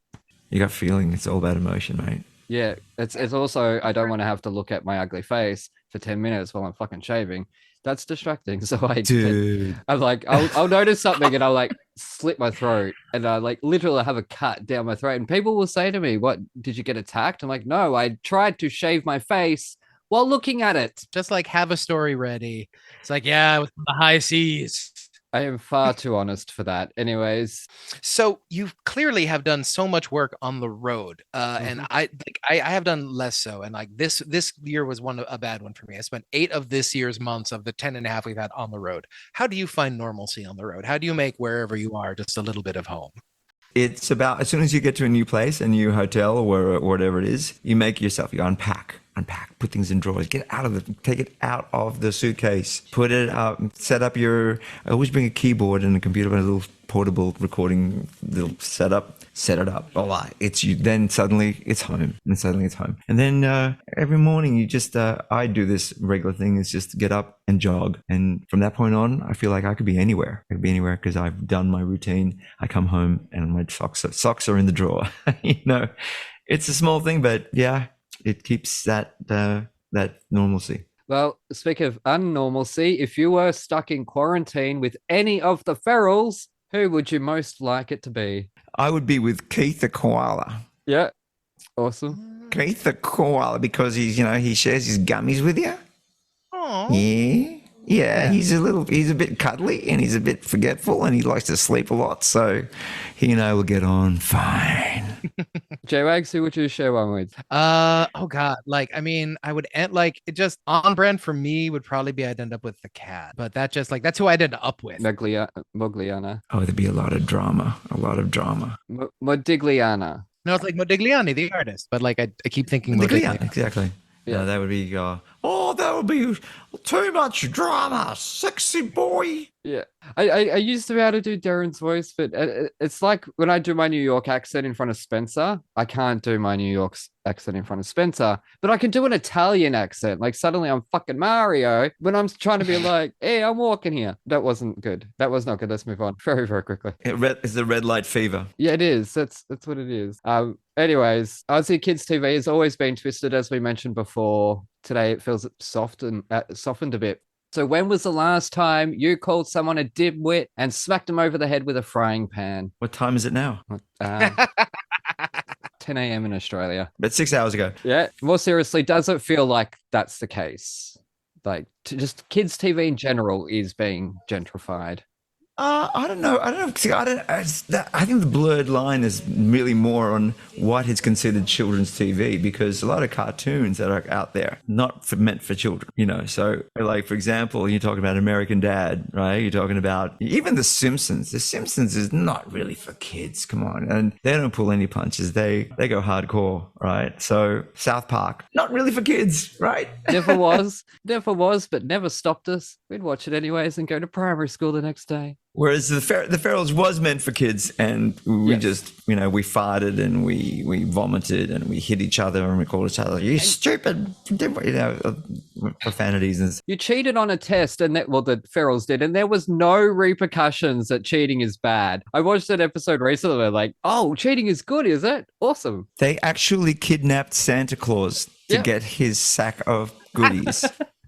You got feeling. It's all about emotion, mate. Yeah. It's also, I don't want to have to look at my ugly face for 10 minutes while I'm fucking shaving. That's distracting. So I'm like, I'll notice something and I'll like slit my throat and I like literally have a cut down my throat. And people will say to me, "What, did you get attacked?" I'm like, "No, I tried to shave my face while looking at it." Just like have a story ready. It's like, yeah, with the high seas. I am far too honest for that. Anyways. So you clearly have done so much work on the road. And I have done less so. And like this year was a bad one for me. I spent 8 of this year's months of the 10 and a half we've had on the road. How do you find normalcy on the road? How do you make wherever you are just a little bit of home? It's about as soon as you get to a new place, a new hotel or whatever it is, you unpack, put things in drawers, take it out of the suitcase, put it up, I always bring a keyboard and a computer and a little portable recording little setup, set it up. Then suddenly it's home. And then every morning you just, I do this regular thing is just get up and jog. And from that point on, I feel like I could be anywhere. Because I've done my routine. I come home and my socks are in the drawer. It's a small thing, but yeah, it keeps that normalcy. Well, speaking of unnormalcy, if you were stuck in quarantine with any of the ferals, who would you most like it to be? I would be with Keith the koala. Yeah, awesome. Keith the koala because he shares his gummies with you. Aww. Yeah, he's a bit cuddly and he's a bit forgetful and he likes to sleep a lot. So he and I will get on fine. J-Wags, who would you share one with? Oh God. I would it just on brand for me would probably be I'd end up with the cat, but that's who I'd end up with. Mogliana. Oh, there'd be a lot of drama. Modigliana. No, it's like Modigliani, the artist, but I keep thinking Modigliani. Exactly. Yeah, that would be. That would be too much drama, sexy boy. Yeah, I used to be able to do Darren's voice, but it's like when I do my New York accent in front of Spencer, I can't do my New York accent in front of Spencer, but I can do an Italian accent. Like suddenly I'm fucking Mario when I'm trying to be like, "Hey, I'm walking here." That wasn't good. That was not good. Let's move on very, very quickly. It's the red light fever. Yeah, it is. That's what it is. Anyways, Aussie Kids TV has always been twisted, as we mentioned before. Today it feels softened a bit. So when was the last time you called someone a dimwit and smacked them over the head with a frying pan? What time is it now? 10 a.m. in Australia. But 6 hours ago. Yeah. More seriously, does it feel like that's the case? Just kids TV in general is being gentrified. I don't know. See, I think the blurred line is really more on what is considered children's TV, because a lot of cartoons that are out there not meant for children. So like for example, you're talking about American Dad, right? You're talking about even The Simpsons. The Simpsons is not really for kids. Come on, and they don't pull any punches. They go hardcore, right? So South Park, not really for kids, right? Never was, but never stopped us. We'd watch it anyways and go to primary school the next day. Whereas the Ferals was meant for kids, and we just, we farted and we vomited and we hit each other and we called each other, you stupid, profanities. And you cheated on a test, and the Ferals did, and there was no repercussions that cheating is bad. I watched an episode recently where like, oh, cheating is good, is it? Awesome. They actually kidnapped Santa Claus to get his sack of goodies.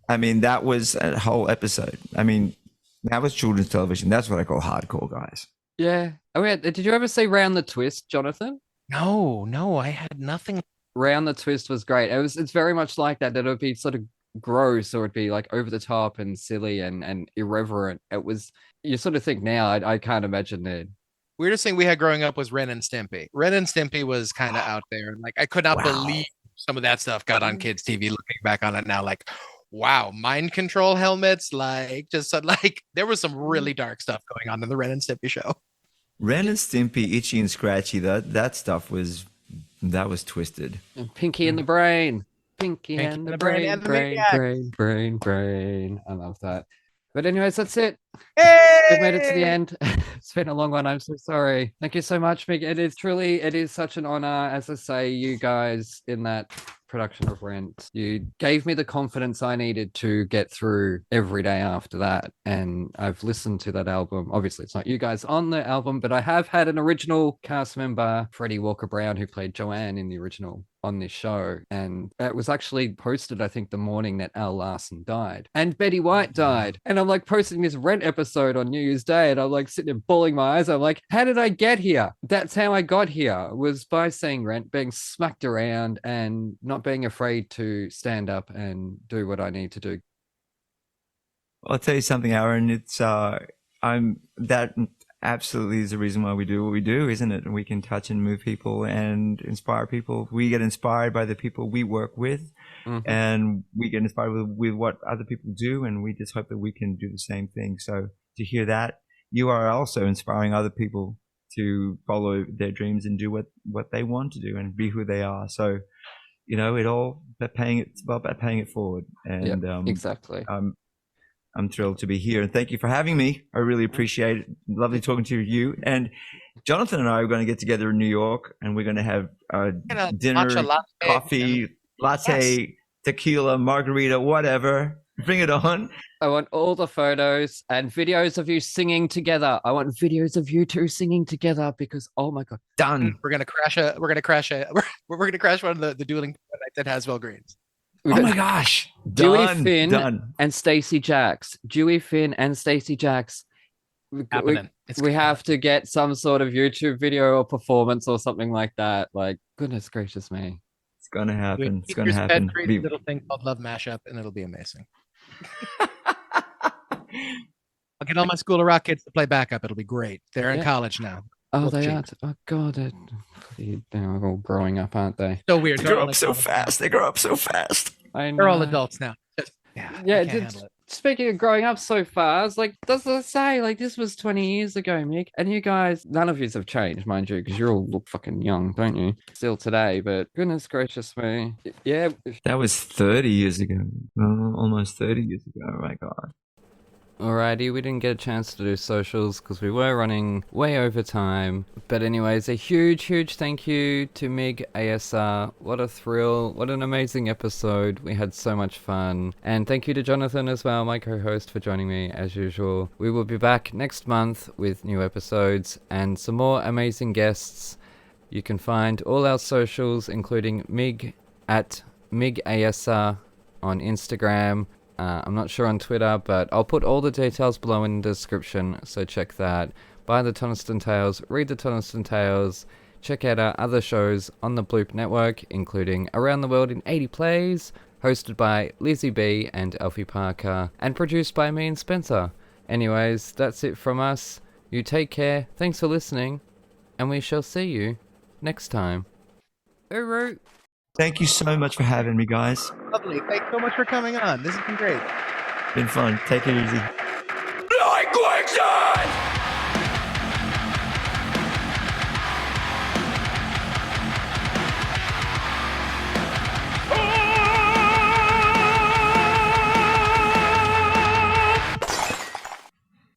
I mean, that was a whole episode. I mean, that was children's television. That's what I call hardcore, guys. Yeah. Oh, yeah. Did you ever see Round the Twist, Jonathan? No, I had nothing. Round the Twist was great. It's very much like that. That it would be sort of gross, or it'd be like over the top and silly and irreverent. It was, you sort of think now, I can't imagine it. Weirdest thing we had growing up was Ren and Stimpy. Ren and Stimpy was kind of out there. Like, I could not believe some of that stuff got on kids' TV. Looking back on it now, like, wow, mind control helmets, like there was some really dark stuff going on in the Ren and Stimpy show. Ren and Stimpy, Itchy and Scratchy, that stuff was twisted. And Pinky and the Brain. Pinky and the Brain, brain. I love that. But anyways, that's it. Hey! We've made it to the end. It's been a long one. I'm so sorry. Thank you so much, Mig. It is such an honor. As I say, you guys in that production of Rent, you gave me the confidence I needed to get through every day after that. And I've listened to that album. Obviously, it's not you guys on the album, but I have had an original cast member, Freddie Walker Brown, who played Joanne in the original, on this show. And it was actually posted, I think, the morning that Al Larson died. And Betty White died. And I'm like posting this Rent episode on New Year's Day, and I'm like sitting there bawling my eyes. I'm like, how did I get here? That's how I got here, was by seeing Rent, being smacked around and not being afraid to stand up and do what I need to do. Well, I'll tell you something, Aaron. It's that absolutely is the reason why we do what we do, isn't it? And we can touch and move people and inspire people. We get inspired by the people we work with, and we get inspired with what other people do, and we just hope that we can do the same thing. So to hear that, you are also inspiring other people to follow their dreams and do what they want to do and be who they are. So, it's about paying it forward. And exactly. I'm thrilled to be here, and thank you for having me. I really appreciate it. Lovely talking to you. And Jonathan and I are going to get together in New York, and we're going to have dinner, coffee, latte, tequila, margarita, whatever. Bring it on. I want all the photos and videos of you singing together. I want videos of you two singing together, because oh my god, done. We're gonna crash one of the dueling nights at Haswell Greens. Oh my gosh. Dewey Finn and Stacey Jacks. Dewey Finn and Stacey Jacks. We have to get some sort of YouTube video or performance or something like that. Like, goodness gracious me. It's going to happen. It's going to happen. Create a little thing called Love Mashup, and it'll be amazing. I'll get all my School of Rock kids to play backup. It'll be great. They're in college now. Oh, they are. Oh, God. They're all growing up, aren't they? So weird. They grow up so fast. They grow up so fast. I know. They're all adults now. Speaking of growing up so fast, like, does it say, like, this was 20 years ago, Mick? And you guys, none of you have changed, mind you, because you all look fucking young, don't you? Still today, but goodness gracious me. Yeah. That was 30 years ago. Almost 30 years ago. Oh, my God. Alrighty, we didn't get a chance to do socials because we were running way over time. But anyways, a huge thank you to MiG Ayesa. What a thrill. What an amazing episode. We had so much fun. And thank you to Jonathan as well, my co-host, for joining me as usual. We will be back next month with new episodes and some more amazing guests. You can find all our socials, including MiG at MiG Ayesa on Instagram. I'm not sure on Twitter, but I'll put all the details below in the description, so check that. Buy the Toniston Tales, read the Toniston Tales, check out our other shows on the Bloop Network, including Around the World in 80 Plays, hosted by Lizzie B and Alfie Parker, and produced by me and Spencer. Anyways, that's it from us. You take care, thanks for listening, and we shall see you next time. Uru! Thank you so much for having me, guys. Lovely. Thanks so much for coming on. This has been great. Been fun. Take it easy. Like quicksand!